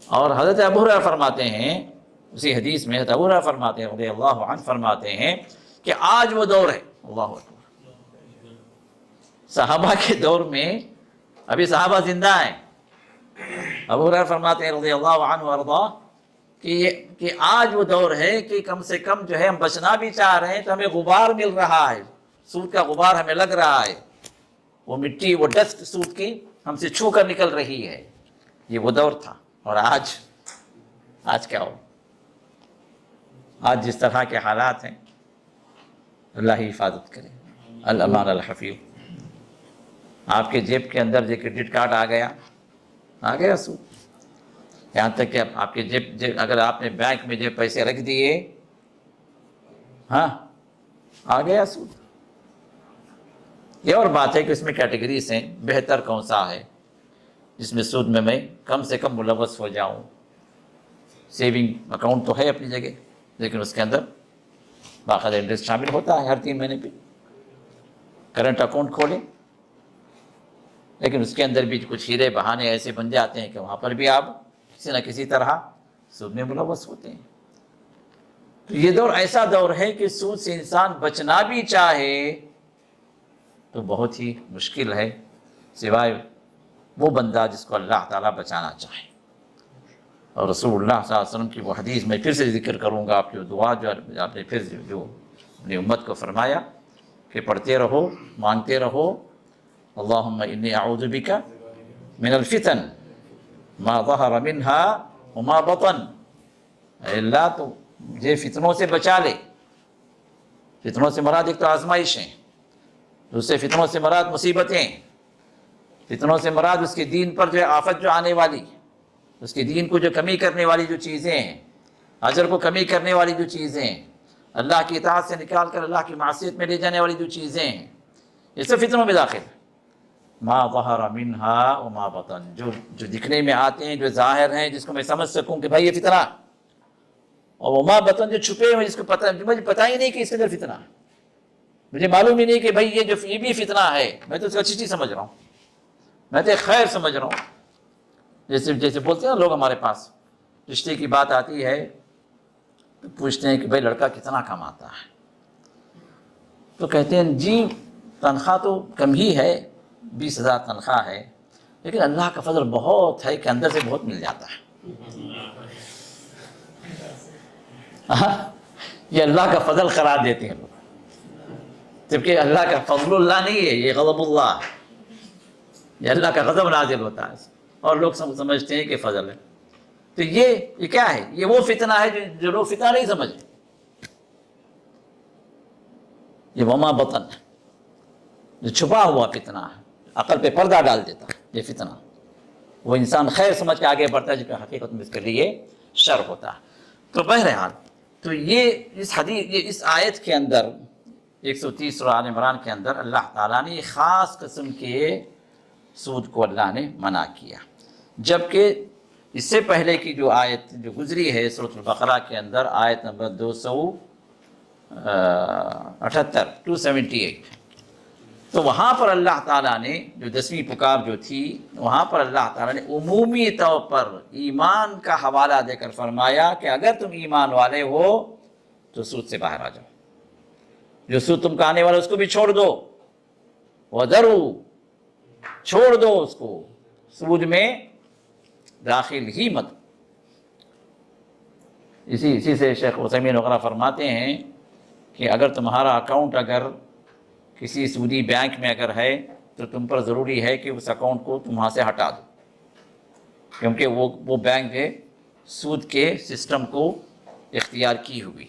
اور حضرت ابو ہریرہ فرماتے ہیں، اسی حدیث میں حضرت ابو ہریرہ فرماتے ہیں رضی اللہ عنہ فرماتے ہیں کہ آج وہ دور ہے، اللہ اکبر، صحابہ کے دور میں ابھی صحابہ زندہ ہیں، ابو ہریرہ فرماتے ہیں رضی اللہ عنہ وارضاہ کہ آج وہ دور ہے کہ کم سے کم جو ہے ہم بچنا بھی چاہ رہے ہیں تو ہمیں غبار مل رہا ہے، سود کا غبار ہمیں لگ رہا ہے، وہ مٹی، وہ ڈسٹ سود کی ہم سے چھو کر نکل رہی ہے۔ یہ وہ دور تھا، اور آج کیا ہو؟ آج جس طرح کے حالات ہیں اللہ ہی حفاظت کرے، الامان الحفیظ۔ آپ کے جیب کے اندر جو کریڈٹ کارڈ آ گیا سود، یہاں تک کہ آپ کے جیب اگر آپ نے بینک میں جو پیسے رکھ دیے، ہاں آ گیا سود۔ یہ اور بات ہے کہ اس میں کیٹیگریز ہیں، بہتر کون سا ہے جس میں سود میں کم سے کم ملوث ہو جاؤں۔ سیونگ اکاؤنٹ تو ہے اپنی جگہ، لیکن اس کے اندر باقاعدہ انٹرسٹ شامل ہوتا ہے ہر 3 مہینے پہ۔ کرنٹ اکاؤنٹ کھولیں، لیکن اس کے اندر بھی کچھ ہیرے بہانے ایسے بن جاتے ہیں کہ وہاں پر بھی آپ کسی نہ کسی طرح سود میں ملوث ہوتے ہیں۔ تو یہ دور ایسا دور ہے کہ سود سے انسان بچنا بھی چاہے تو بہت ہی مشکل ہے، سوائے وہ بندہ جس کو اللہ تعالیٰ بچانا چاہے۔ اور رسول اللہ صلی اللہ علیہ وسلم کی وہ حدیث میں پھر سے ذکر کروں گا، آپ کی دعا جو آپ نے پھر جو اپنی امت کو فرمایا کہ پڑھتے رہو، مانگتے رہو، اللہم انی اعوذ بک من الفتن ما ظہر منها وما بطن، اے اللہ تو مجھے فتنوں سے بچا لے۔ فتنوں سے مراد ایک تو آزمائشیں، دوسرے فتنوں سے مراد مصیبتیں، فتنوں سے مراد اس کے دین پر جو ہے آفت جو آنے والی، اس کے دین کو جو کمی کرنے والی جو چیزیں ہیں، اجر کو کمی کرنے والی جو چیزیں ہیں، اللہ کی اطاعت سے نکال کر اللہ کی معصیت میں لے جانے والی جو چیزیں ہیں، یہ سب فتنوں میں داخل ہے۔ ما ظہر منہا وما بطن، جو دکھنے میں آتے ہیں، جو ظاہر ہیں، جس کو میں سمجھ سکوں کہ بھائی یہ فتنہ، اور وما بطن جو چھپے ہوئے، جس کو مجھے پتہ ہی نہیں کہ اس کے اندر فتنہ ہے، مجھے معلوم ہی نہیں کہ بھائی یہ بھی فتنہ ہے، میں تو اس کو اچھی چیز سمجھ رہا ہوں، میں تو خیر سمجھ رہا ہوں۔ جیسے بولتے ہیں لوگ، ہمارے پاس رشتے کی بات آتی ہے تو پوچھتے ہیں کہ بھائی لڑکا کتنا کماتا ہے، تو کہتے ہیں جی تنخواہ تو کم ہی ہے، 20,000 تنخواہ ہے، لیکن اللہ کا فضل بہت ہے کہ اندر سے بہت مل جاتا ہے۔ یہ اللہ کا فضل قرار دیتے ہیں لوگ، جبکہ اللہ کا فضل اللہ نہیں ہے، یہ غضب اللہ ہے، یہ اللہ کا غضب نازل ہوتا ہے، اور لوگ سمجھتے ہیں کہ فضل ہے۔ تو یہ کیا ہے؟ یہ وہ فتنہ ہے جو لوگ فتنہ نہیں سمجھتے، یہ وما بطن ہے، جو چھپا ہوا فتنہ ہے، عقل پہ پردہ ڈال دیتا ہے یہ فتنہ، وہ انسان خیر سمجھ کے آگے بڑھتا ہے جبکہ حقیقت میں اس کے لیے شر ہوتا ہے۔ تو بہرحال تو یہ اس آیت کے اندر 130 سورہ آل عمران کے اندر اللہ تعالیٰ نے خاص قسم کے سود کو اللہ نے منع کیا، جبکہ اس سے پہلے کی جو آیت جو گزری ہے سورۃ البقرہ کے اندر، آیت نمبر 278 تو وہاں پر اللہ تعالیٰ نے جو 10ویں پکار جو تھی، وہاں پر اللہ تعالیٰ نے عمومی طور پر ایمان کا حوالہ دے کر فرمایا کہ اگر تم ایمان والے ہو تو سود سے باہر آ جاؤ، جو سود تم کا آنے والا اس کو بھی چھوڑ دو، وَذَرُوا، چھوڑ دو اس کو، سود میں داخل ہی مت۔ اسی سے شیخ عثیمین وغیرہ فرماتے ہیں کہ اگر تمہارا اکاؤنٹ اگر کسی سودی بینک میں اگر ہے تو تم پر ضروری ہے کہ اس اکاؤنٹ کو تم وہاں سے ہٹا دو، کیونکہ وہ بینک ہے سود کے سسٹم کو اختیار کی ہوئی۔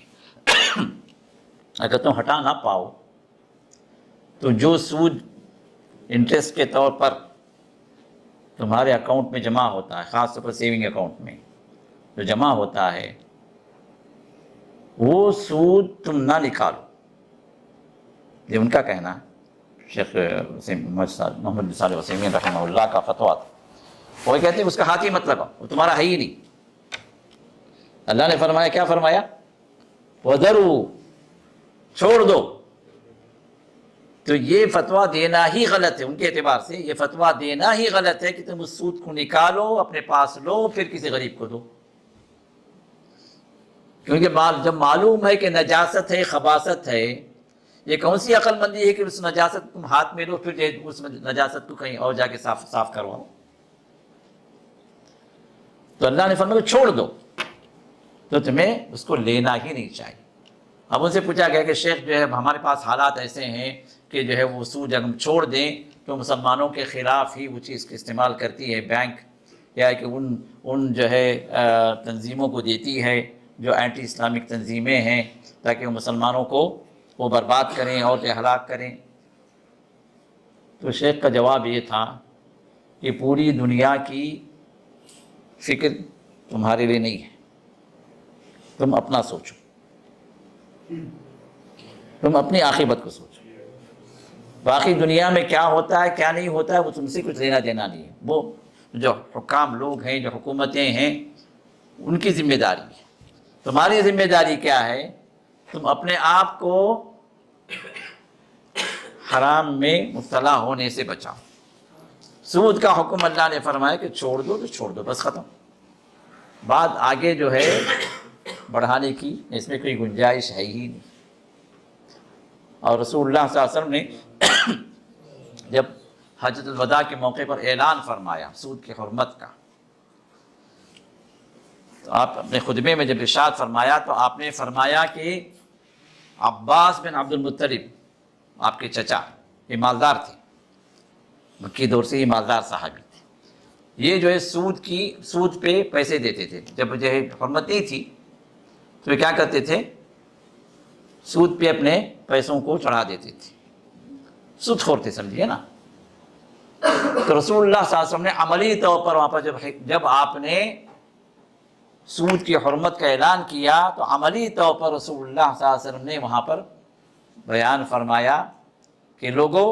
اگر تم ہٹا نہ پاؤ تو جو سود انٹرسٹ کے طور پر تمہارے اکاؤنٹ میں جمع ہوتا ہے، خاص طور پر سیونگ اکاؤنٹ میں جو جمع ہوتا ہے، وہ سود تم نہ نکالو، یہ ان کا کہنا ہے، شیخ محمد بن صالح عثیمین رحمہ اللہ کا فتویٰ تھا۔ وہ کہتے ہیں اس کا ہاتھ ہی مت لگاؤ، وہ تمہارا ہے ہی نہیں۔ اللہ نے فرمایا، کیا فرمایا؟ وَذَرُوا، چھوڑ دو۔ تو یہ فتویٰ دینا ہی غلط ہے، ان کے اعتبار سے یہ فتویٰ دینا ہی غلط ہے کہ تم اس سود کو نکالو، اپنے پاس لو، پھر کسی غریب کو دو، کیونکہ جب معلوم ہے کہ نجاست ہے، خباثت ہے، یہ کون سی عقل مندی ہے کہ اس نجاست تم ہاتھ میں لو پھر اس نجاست کو کہیں اور جا کے صاف کرواؤ۔ تو اللہ نے فرمایا چھوڑ دو، تو تمہیں اس کو لینا ہی نہیں چاہیے۔ اب ان سے پوچھا گیا کہ شیخ جو ہے ہمارے پاس حالات ایسے ہیں کہ جو ہے وہ سود اگر ہم چھوڑ دیں تو مسلمانوں کے خلاف ہی وہ چیز کا استعمال کرتی ہے بینک، یا کہ ان جو ہے تنظیموں کو دیتی ہے جو اینٹی اسلامک تنظیمیں ہیں، تاکہ وہ مسلمانوں کو وہ برباد کریں اور ہلاک کریں۔ تو شیخ کا جواب یہ تھا کہ پوری دنیا کی فکر تمہارے لیے نہیں ہے، تم اپنا سوچو، تم اپنی عاقبت کو سوچو، باقی دنیا میں کیا ہوتا ہے کیا نہیں ہوتا ہے وہ تم سے کچھ لینا دینا نہیں ہے، وہ جو حکام لوگ ہیں، جو حکومتیں ہیں، ان کی ذمہ داری ہے۔ تمہاری ذمہ داری کیا ہے؟ تم اپنے آپ کو حرام میں مبتلا ہونے سے بچاؤ۔ سود کا حکم اللہ نے فرمایا کہ چھوڑ دو تو چھوڑ دو، بس ختم، بات آگے جو ہے بڑھانے کی اس میں کوئی گنجائش ہے ہی نہیں۔ اور رسول اللہ صلی اللہ علیہ وسلم نے جب حجۃ الوداع کے موقع پر اعلان فرمایا سود کی حرمت کا، تو آپ اپنے خطبے میں جب ارشاد فرمایا تو آپ نے فرمایا کہ عباس بن عبد المطلب آپ کے چچا یہ مالدار تھے، مکی دور سے یہ مالدار صحابی تھے، یہ جو ہے سود پہ پیسے دیتے تھے، جب جو ہے حرمت نہیں تھی تو یہ کیا کرتے تھے، سود پہ اپنے پیسوں کو چڑھا دیتے تھے، سود خور تھے، سمجھیے نا۔ تو رسول اللہ صلی اللہ علیہ وسلم نے عملی طور پر وہاں پر جب آپ نے سود کی حرمت کا اعلان کیا تو عملی طور پر رسول اللہ صلی اللہ علیہ وسلم نے وہاں پر بیان فرمایا کہ لوگوں،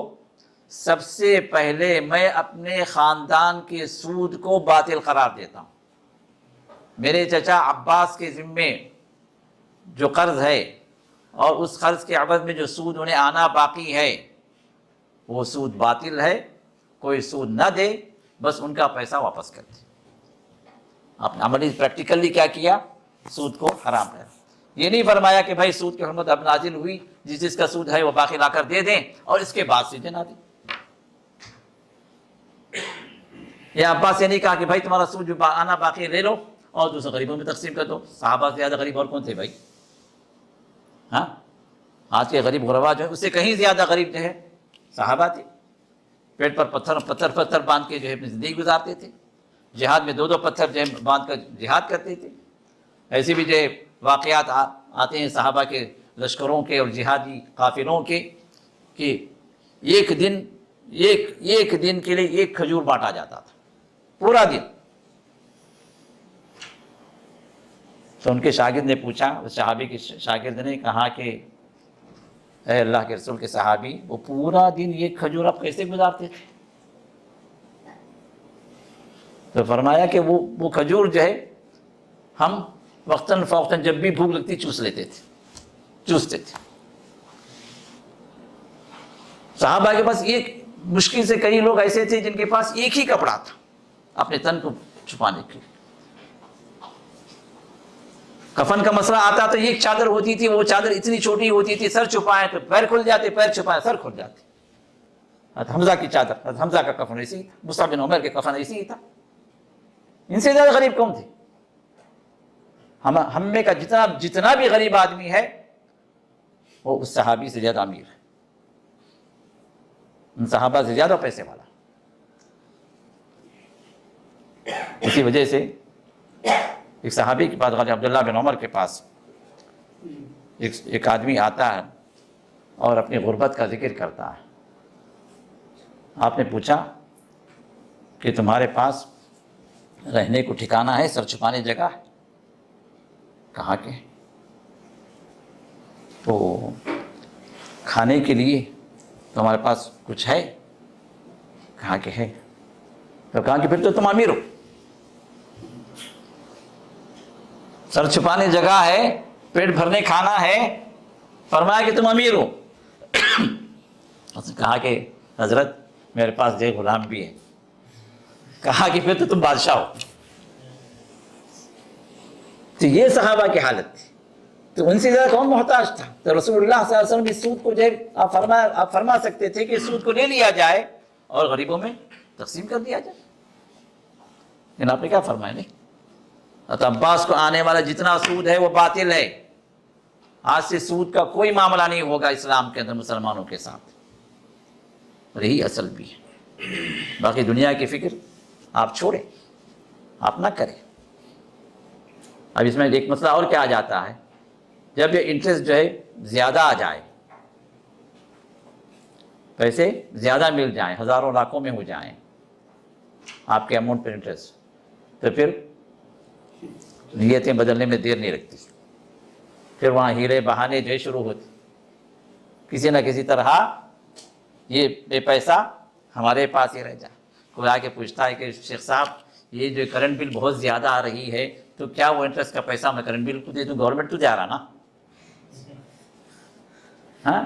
سب سے پہلے میں اپنے خاندان کے سود کو باطل قرار دیتا ہوں۔ میرے چچا عباس کے ذمے جو قرض ہے اور اس قرض کے عوض میں جو سود انہیں آنا باقی ہے وہ سود باطل ہے، کوئی سود نہ دے، بس ان کا پیسہ واپس کر دے۔ آپ نے عملی پریکٹیکلی کیا کیا، سود کو حرام ہے۔ یہ نہیں فرمایا کہ بھائی سود کی حرمت اب نازل ہوئی، جس کا سود ہے وہ باقی لا کر دے دیں اور اس کے بعد سیدھے نہ دیں۔ یا عباس یہ نہیں کہا کہ بھائی تمہارا سود جو آنا باقی لے لو اور دوسرے غریبوں میں تقسیم کر دو۔ صحابہ سے زیادہ غریب اور کون تھے بھائی؟ ہاں، آج کے غریب غربا جو ہے اس سے کہیں زیادہ غریب جو ہے صحابہ تھے، پیٹ پر پتھر باندھ کے جو ہے اپنی زندگی گزارتے تھے، جہاد میں 2 پتھر جو ہے باندھ کر جہاد کرتے تھے۔ ایسے بھی جو ہے واقعات آتے ہیں صحابہ کے لشکروں کے اور جہادی قافلوں کے کہ ایک دن کے لیے ایک کھجور بانٹا جاتا تھا، پورا دن۔ تو ان کے شاگرد نے پوچھا، اس صحابی کے شاگرد نے کہا کہ اے اللہ کے رسول کے صحابی، وہ پورا دن یہ کھجور آپ کیسے گزارتے تھے؟ تو فرمایا کہ وہ کھجور جو ہے ہم وقتاً فوقتاً جب بھی بھوک لگتی چوستے تھے۔ صحابہ کے پاس ایک مشکل سے کئی لوگ ایسے تھے جن کے پاس ایک ہی کپڑا تھا اپنے تن کو چھپانے کے لیے۔ کفن کا مسئلہ آتا تو ایک چادر ہوتی تھی، وہ چادر اتنی چھوٹی ہوتی تھی، سر چھپائیں تو پیر کھل جاتے، پیر چھپائیں سر کھل جاتے۔ حضرت حمزہ کی چادر، حضرت حمزہ کا کفن ایسے ہی تھا، مصعب بن عمر کے کفن ایسے ہی تھا۔ ان سے زیادہ غریب کون تھے؟ ہم میں کا جتنا بھی غریب آدمی ہے وہ اس صحابی سے زیادہ امیر ہے، ان صحابہ سے زیادہ پیسے والا۔ اسی وجہ سے ایک صحابی کے پاس، غالب عبداللہ بن عمر کے پاس ایک آدمی آتا ہے اور اپنی غربت کا ذکر کرتا ہے۔ آپ نے پوچھا کہ تمہارے پاس رہنے کو ٹھکانہ ہے، سر چھپانے جگہ ہے؟ کہا کہ تو کھانے کے لیے تمہارے پاس کچھ ہے؟ کہا کہ ہے۔ تو کہا کہ پھر تو تم امیر ہو، سر چھپانے جگہ ہے، پیٹ بھرنے کھانا ہے، فرمایا کہ تم امیر ہو۔ اس نے کہا کہ حضرت میرے پاس 2 غلام بھی ہیں۔ کہا کہ پھر تو تم بادشاہ ہو۔ تو یہ صحابہ کی حالت تھی، تو ان سے زیادہ کون محتاج تھا؟ تو رسول اللہ صلی اللہ علیہ وسلم بھی سود کو جو ہے آپ فرما سکتے تھے کہ سود کو لے لیا جائے اور غریبوں میں تقسیم کر دیا جائے، لیکن آپ نے کیا فرمایا؟ نہیں، حضرت عباس کو آنے والا جتنا سود ہے وہ باطل ہے۔ آج سے سود کا کوئی معاملہ نہیں ہوگا اسلام کے اندر مسلمانوں کے ساتھ، اور یہی اصل بھی ہے۔ باقی دنیا کی فکر آپ چھوڑیں، آپ نہ کریں۔ اب اس میں ایک مسئلہ اور کیا آ جاتا ہے، جب یہ انٹرسٹ جو ہے زیادہ آ جائے، پیسے زیادہ مل جائیں، ہزاروں لاکھوں میں ہو جائیں آپ کے اماؤنٹ پر انٹرسٹ، تو پھر نیتیں بدلنے میں دیر نہیں لگتی، پھر وہاں ہیلے بہانے جو شروع ہوتے، کسی نہ کسی طرح یہ پیسہ ہمارے پاس ہی رہ جائے۔ کوئی آ کے پوچھتا ہے کہ شیخ صاحب یہ جو کرنٹ بل بہت زیادہ آ رہی ہے تو کیا وہ انٹرسٹ کا پیسہ میں کرنٹ بل کو دے دوں؟ گورنمنٹ تو دے رہا نا۔ ہاں،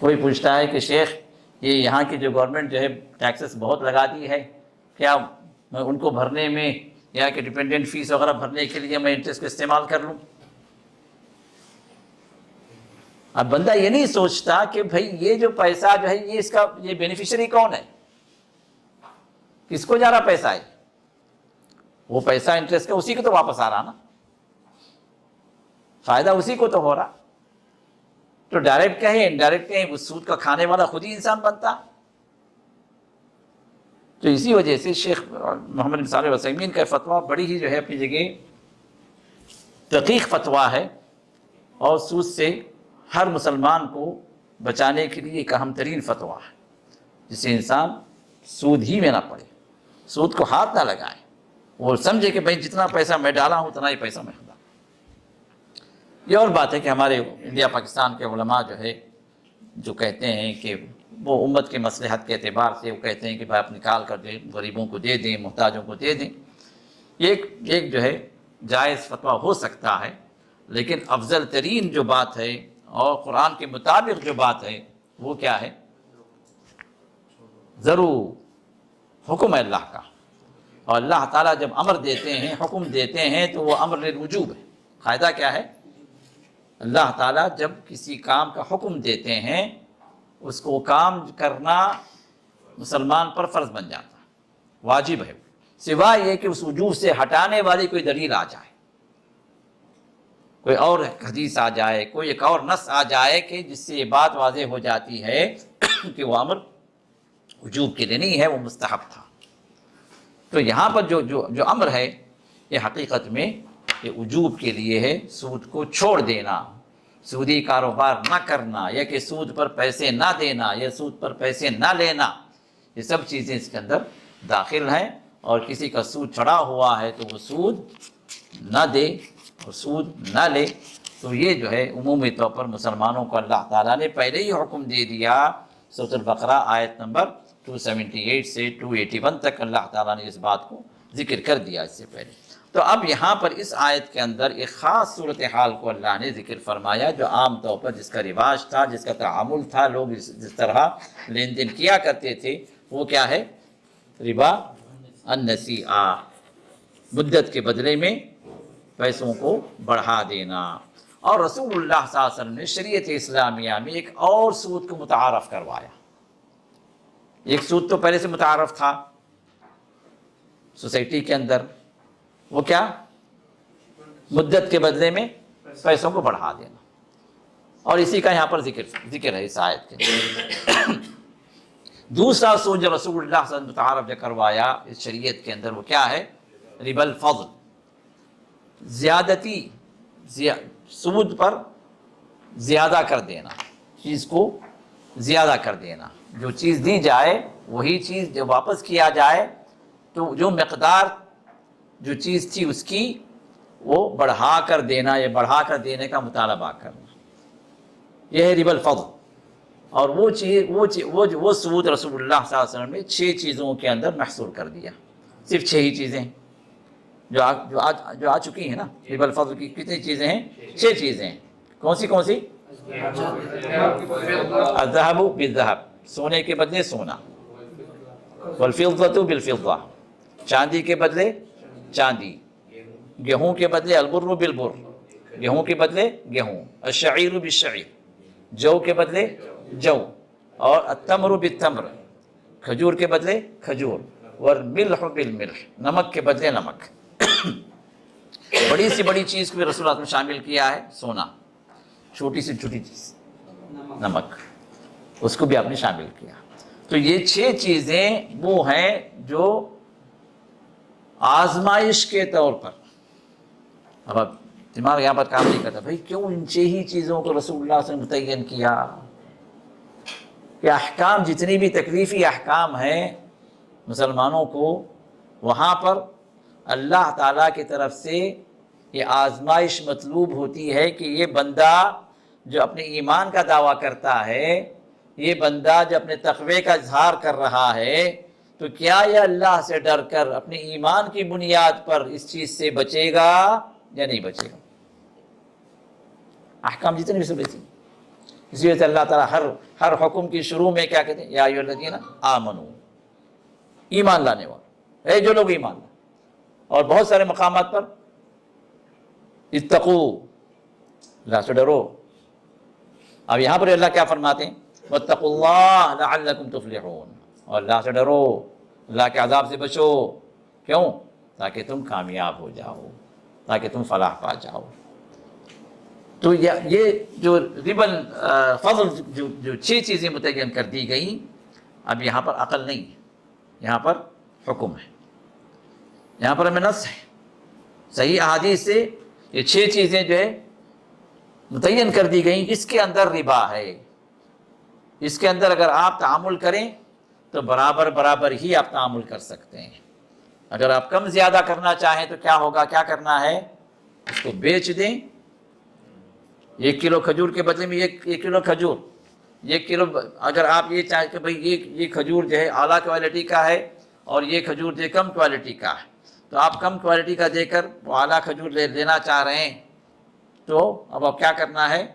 کوئی پوچھتا ہے کہ شیخ یہ یہاں کی جو گورنمنٹ جو ہے ٹیکسز بہت لگاتی ہے، کیا میں ان کو بھرنے میں یا کہ ڈپینڈنٹ فیس وغیرہ بھرنے کے لیے میں انٹرسٹ کو استعمال کر لوں؟ اب بندہ یہ نہیں سوچتا کہ بھئی یہ جو پیسہ جو ہے یہ بینیفیشری کون ہے، کس کو جا رہا پیسہ ہے؟ وہ پیسہ انٹرسٹ کا اسی کو تو واپس آ رہا نا، فائدہ اسی کو تو ہو رہا. تو ڈائریکٹ کہیں انڈائریکٹ کہیں وہ سود کا کھانے والا خود ہی انسان بنتا. تو اسی وجہ سے شیخ محمد بن صالح العثیمین کا فتویٰ بڑی ہی جو ہے اپنی جگہ دقیق فتویٰ ہے، اور سود سے ہر مسلمان کو بچانے کے لیے ایک اہم ترین فتویٰ ہے، جس سے انسان سود ہی میں نہ پڑے، سود کو ہاتھ نہ لگائے، وہ سمجھے کہ بھائی جتنا پیسہ میں ڈالا ہوں اتنا ہی پیسہ میں خدا. یہ اور بات ہے کہ ہمارے انڈیا پاکستان کے علماء جو ہے جو کہتے ہیں کہ وہ امت کے مصلحت کے اعتبار سے وہ کہتے ہیں کہ بھائی آپ نکال کر دیں، غریبوں کو دے دیں، محتاجوں کو دے دیں. یہ ایک جو ہے جائز فتویٰ ہو سکتا ہے، لیکن افضل ترین جو بات ہے اور قرآن کے مطابق جو بات ہے وہ کیا ہے؟ ضرور حکم ہے اللہ کا، اور اللہ تعالیٰ جب امر دیتے ہیں، حکم دیتے ہیں، تو وہ امر للوجوب ہے. قاعدہ کیا ہے؟ اللہ تعالیٰ جب کسی کام کا حکم دیتے ہیں اس کو کام کرنا مسلمان پر فرض بن جاتا ہے، واجب ہے، سوائے یہ کہ اس وجوب سے ہٹانے والی کوئی دلیل آ جائے، کوئی اور حدیث آ جائے، کوئی ایک اور نص آ جائے کہ جس سے یہ بات واضح ہو جاتی ہے کہ وہ امر وجوب کے لیے نہیں ہے، وہ مستحب تھا. تو یہاں پر جو امر ہے یہ حقیقت میں یہ وجوب کے لیے ہے، سود کو چھوڑ دینا، سودی کاروبار نہ کرنا، یا کہ سود پر پیسے نہ دینا، یا سود پر پیسے نہ لینا، یہ سب چیزیں اس کے اندر داخل ہیں. اور کسی کا سود چڑھا ہوا ہے تو وہ سود نہ دے اور سود نہ لے. تو یہ جو ہے عمومی طور پر مسلمانوں کو اللہ تعالیٰ نے پہلے ہی حکم دے دیا. سورۃ البقرہ آیت نمبر 278 سے 281 تک اللہ تعالیٰ نے اس بات کو ذکر کر دیا اس سے پہلے. تو اب یہاں پر اس آیت کے اندر ایک خاص صورتحال کو اللہ نے ذکر فرمایا، جو عام طور پر جس کا رواج تھا، جس کا تعامل تھا، لوگ جس طرح لین دین کیا کرتے تھے، وہ کیا ہے؟ ربا النسیئہ، مدت کے بدلے میں پیسوں کو بڑھا دینا. اور رسول اللہ صلی اللہ علیہ وسلم نے شریعت اسلامیہ میں ایک اور سود کو متعارف کروایا. ایک سود تو پہلے سے متعارف تھا سوسائٹی کے اندر، وہ کیا؟ مدت کے بدلے میں پیسوں کو بڑھا دینا. اور اسی کا یہاں پر ذکر ہے اس آیت کے. دوسرا سود جو رسول اللہ صلی اللہ علیہ وسلم متعارف جو کروایا اس شریعت کے اندر، وہ کیا ہے؟ ربا الفضل، زیادتی، سود پر زیادہ کر دینا، چیز کو زیادہ کر دینا. جو چیز دی جائے وہی چیز جو واپس کیا جائے، تو جو مقدار جو چیز تھی اس کی وہ بڑھا کر دینا، یا بڑھا کر دینے کا مطالبہ کرنا، یہ ہے ربا الفضل. اور وہ سود رسول اللہ صلی اللہ علیہ وسلم نے 6 چیزوں کے اندر محصور کر دیا. صرف 6 ہی چیزیں جو آ چکی ہیں نا. ربا الفضل کی کتنی چیزیں ہیں؟ 6 چیزیں ہیں. کون سی؟ الذهب بالذهب، سونے کے بدلے سونا، والفضة بالفضة، چاندی کے بدلے چاندی، گیہوں کے بدلے البر بالبر، گیہوں کے بدلے گیہوں، الشعیر بالشعیر، جو کے بدلے جو، اور التمر بالتمر، کھجور کے بدلے کھجور، والملح بالملح، نمک کے بدلے نمک. بڑی سی بڑی چیز کو بھی رسول اللہ نے شامل کیا ہے، سونا، چھوٹی سی چھوٹی چیز نمک، اس کو بھی آپ نے شامل کیا. تو یہ 6 چیزیں وہ ہیں جو آزمائش کے طور پر. اب دماغ یہاں پر کام نہیں کرتا، بھائی کیوں ان 6 ہی چیزوں کو رسول اللہ صلی اللہ علیہ وسلم نے متعین کیا؟ کہ احکام جتنی بھی تکلیفی احکام ہیں مسلمانوں کو، وہاں پر اللہ تعالیٰ کی طرف سے یہ آزمائش مطلوب ہوتی ہے کہ یہ بندہ جو اپنے ایمان کا دعویٰ کرتا ہے، یہ بندہ جو اپنے تقوی کا اظہار کر رہا ہے، تو کیا یہ اللہ سے ڈر کر اپنے ایمان کی بنیاد پر اس چیز سے بچے گا یا نہیں بچے گا؟ احکام جتنے بھی سب تھی. اس لیے اللہ تعالیٰ ہر حکم کی شروع میں کیا کہتے ہیں؟ یا ایھا الذین آمنو، ایمان لانے والے، اے جو لوگ ایمان لائے. اور بہت سارے مقامات پر اتقوا، اللہ سے ڈرو. اب یہاں پر اللہ کیا فرماتے ہیں؟ واتقوا اللہ لعلکم تفلحون، اور اللہ سے ڈرو، اللہ کے عذاب سے بچو. کیوں؟ تاکہ تم کامیاب ہو جاؤ، تاکہ تم فلاح پا جاؤ۔ تو یہ جو ربا فضل جو 6 چیزیں متعین کر دی گئیں، اب یہاں پر عقل نہیں ہے، یہاں پر حکم ہے، یہاں پر ہمیں نص ہے صحیح احادیث سے۔ یہ 6 چیزیں جو ہے متعین کر دی گئیں، اس کے اندر ربا ہے، اس کے اندر اگر آپ تعامل کریں تو برابر برابر ہی آپ تعامل کر سکتے ہیں۔ اگر آپ کم زیادہ کرنا چاہیں تو کیا ہوگا، کیا کرنا ہے، اس کو بیچ دیں، 1 کلو کھجور کے بدلے میں 1 کلو کھجور، 1 کلو، اگر آپ یہ چاہیں کہ بھئی یہ کھجور جو ہے اعلیٰ کوالٹی کا ہے اور یہ کھجور جو ہے کم کوالٹی کا ہے، تو آپ کم کوالٹی کا دے کر وہ اعلیٰ کھجور لینا چاہ رہے ہیں، تو اب آپ کیا کرنا ہے،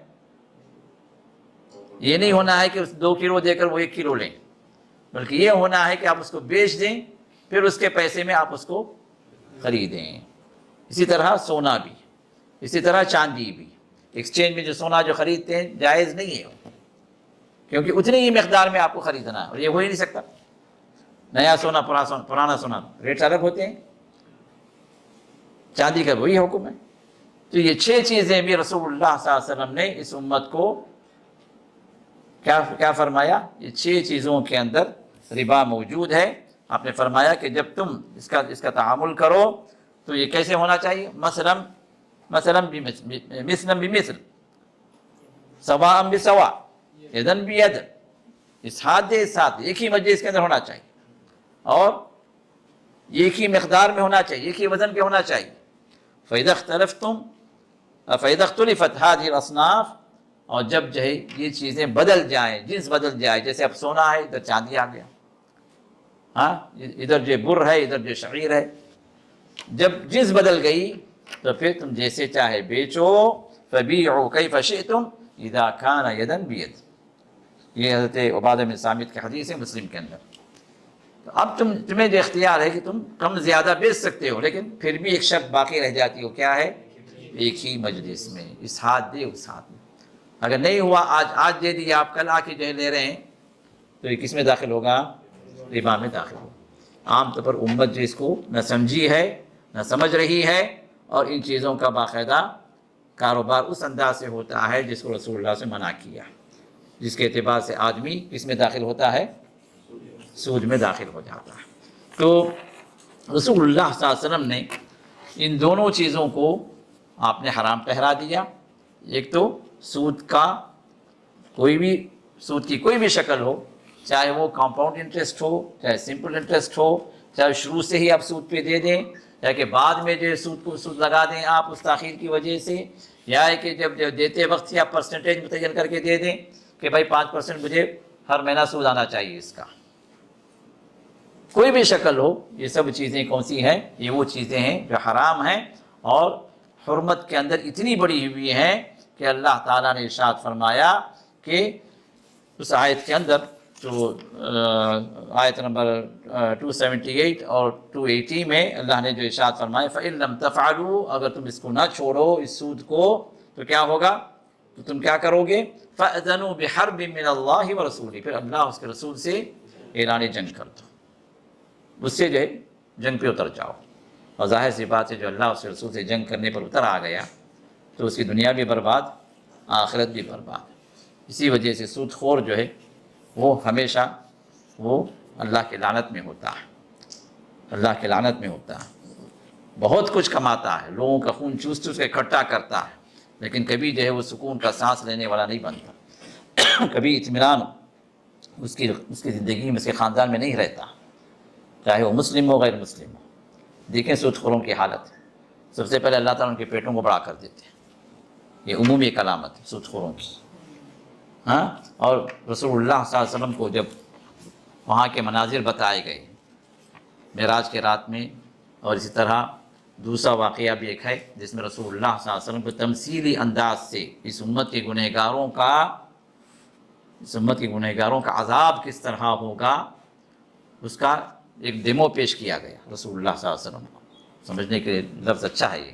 یہ نہیں ہونا ہے کہ 2 کلو دے کر وہ 1 کلو لیں، بلکہ یہ ہونا ہے کہ آپ اس کو بیچ دیں، پھر اس کے پیسے میں آپ اس کو خریدیں۔ اسی طرح سونا بھی، اسی طرح چاندی بھی، ایکسچینج میں جو سونا جو خریدتے ہیں جائز نہیں ہے، کیونکہ اتنی ہی مقدار میں آپ کو خریدنا ہے، اور یہ ہو ہی نہیں سکتا۔ نیا سونا پرانا سونا ریٹ الگ ہوتے ہیں، چاندی کا وہی حکم ہے۔ تو یہ 6 چیزیں بھی رسول اللہ صلی اللہ علیہ وسلم نے اس امت کو کیا فرمایا، یہ 6 چیزوں کے اندر ربا موجود ہے۔ آپ نے فرمایا کہ جب تم اس کا تعامل کرو تو یہ کیسے ہونا چاہیے، مثلا بمثل، سواء بسواء، یدن بید، اس ہاتھ دے ساتھ، ایک ہی مجلس کے اندر ہونا چاہیے، اور ایک ہی مقدار میں ہونا چاہیے، ایک ہی وزن کے ہونا چاہیے۔ فَإِذَا اخْتُلِفَتْ هَذِهِ الْأَصْنَافُ، اور جب جو ہے یہ چیزیں بدل جائیں، جنس بدل جائے، جیسے اب سونا ہے ادھر چاندی آ گیا، ہاں ادھر جو بر ہے ادھر جو شعیر ہے، جب جنس بدل گئی تو پھر تم جیسے چاہے بیچو، فَبِيعُوا كَيْفَ شِئْتُمْ إِذَا كَانَ يَدًا بِيَدٍ، یہ حضرت عبادہ بن صامت کی حدیث ہے مسلم کے اندر۔ تو اب تمہیں جو اختیار ہے کہ تم کم زیادہ بیچ سکتے ہو، لیکن پھر بھی ایک شرط باقی رہ جاتی ہو، کیا ہے، ایک ہی مجلس میں، اس ہاتھ دے اس ہاتھ میں۔ اگر نہیں ہوا، آج دے دیا آپ، کل آ کے جو ہے لے رہے ہیں، تو یہ کس میں داخل ہوگا، ربا میں داخل ہوگا۔ عام طور پر امت جو اس کو نہ سمجھی ہے، نہ سمجھ رہی ہے، اور ان چیزوں کا باقاعدہ کاروبار اس انداز سے ہوتا ہے جس کو رسول اللہ سے منع کیا، جس کے اعتبار سے آدمی کس میں داخل ہوتا ہے، سود میں داخل ہو جاتا ہے۔ تو رسول اللہ صلی اللہ علیہ وسلم نے ان دونوں چیزوں کو آپ نے حرام ٹھہرا دیا۔ ایک تو سود کا سود کی کوئی بھی شکل ہو، چاہے وہ کمپاؤنڈ انٹرسٹ ہو، چاہے سمپل انٹرسٹ ہو، چاہے شروع سے ہی آپ سود پہ دے دیں، یا کہ بعد میں جو سود لگا دیں آپ اس تاخیر کی وجہ سے، یا ہے کہ جب دیتے وقت ہی آپ پرسنٹیج متعین کر کے دے دیں کہ بھائی 5% مجھے ہر مہینہ سود آنا چاہیے اس کا، کوئی بھی شکل ہو، یہ سب چیزیں کون سی ہیں، یہ وہ چیزیں ہیں جو حرام ہیں، اور حرمت کے اندر اتنی بڑی ہوئی ہیں کہ اللہ تعالیٰ نے ارشاد فرمایا کہ اس آیت کے اندر جو آیت نمبر 278 اور 280 میں اللہ نے جو ارشاد فرمایا، فَإِن لَمْ تَفْعَلُوا، اگر تم اس کو نہ چھوڑو اس سود کو، تو کیا ہوگا، تو تم کیا کرو گے، فَأْذَنُوا بِحَرْبٍ مِّنَ اللَّهِ وَرَسُولِهِ، پھر اللہ اس کے رسول سے اعلان جنگ کر دو، اس سے جو ہے جنگ پہ اتر جاؤ۔ اور ظاہر سی بات ہے جو اللہ اس کے رسول سے جنگ کرنے پر اتر آ گیا تو اس کی دنیا بھی برباد، آخرت بھی برباد۔ اسی وجہ سے سود خور جو ہے وہ ہمیشہ وہ اللہ کی لعنت میں ہوتا ہے، اللہ کی لعنت میں ہوتا ہے۔ بہت کچھ کماتا ہے، لوگوں کا خون چوس چوس کے اکٹھا کرتا ہے، لیکن کبھی جو ہے وہ سکون کا سانس لینے والا نہیں بنتا، کبھی اطمینان اس کی زندگی میں، اس کے خاندان میں نہیں رہتا، چاہے وہ مسلم ہو غیر مسلم ہو۔ دیکھیں سود خوروں کی حالت، سب سے پہلے اللہ تعالیٰ ان کے پیٹوں کو بڑا کر دیتے ہیں، یہ عمومی ایک علامت ہے سود خوروں کی۔ ہاں، اور رسول اللہ صلی اللہ علیہ وسلم کو جب وہاں کے مناظر بتائے گئے معراج کے رات میں، اور اسی طرح دوسرا واقعہ بھی ایک ہے جس میں رسول اللہ صلی اللہ علیہ وسلم کو تمثیلی انداز سے اس امت کے گنہگاروں کا عذاب کس طرح ہوگا، اس کا ایک ڈیمو پیش کیا گیا رسول اللہ صلی اللہ علیہ وسلم کو۔ سمجھنے کے لفظ اچھا ہے،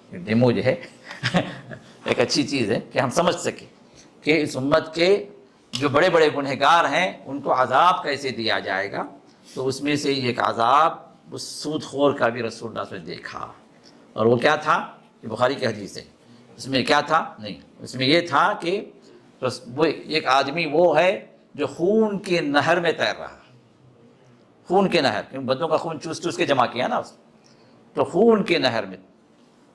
یہ ڈیمو جو ہے ایک اچھی چیز ہے کہ ہم سمجھ سکیں کہ اس امت کے جو بڑے بڑے گنہگار ہیں ان کو عذاب کیسے دیا جائے گا۔ تو اس میں سے ایک عذاب اس سود خور کا بھی رسول اللہ صلی اللہ علیہ وسلم نے دیکھا. اور وہ کیا تھا؟ یہ بخاری کی حدیث ہے. اس میں کیا تھا؟ نہیں، اس میں یہ تھا کہ وہ ایک آدمی وہ ہے جو خون کی نہر میں تیر رہا. خون کے نہر، کیونکہ بندوں کا خون چوس چوس کے جمع کیا نا اس نے، تو خون کے نہر میں.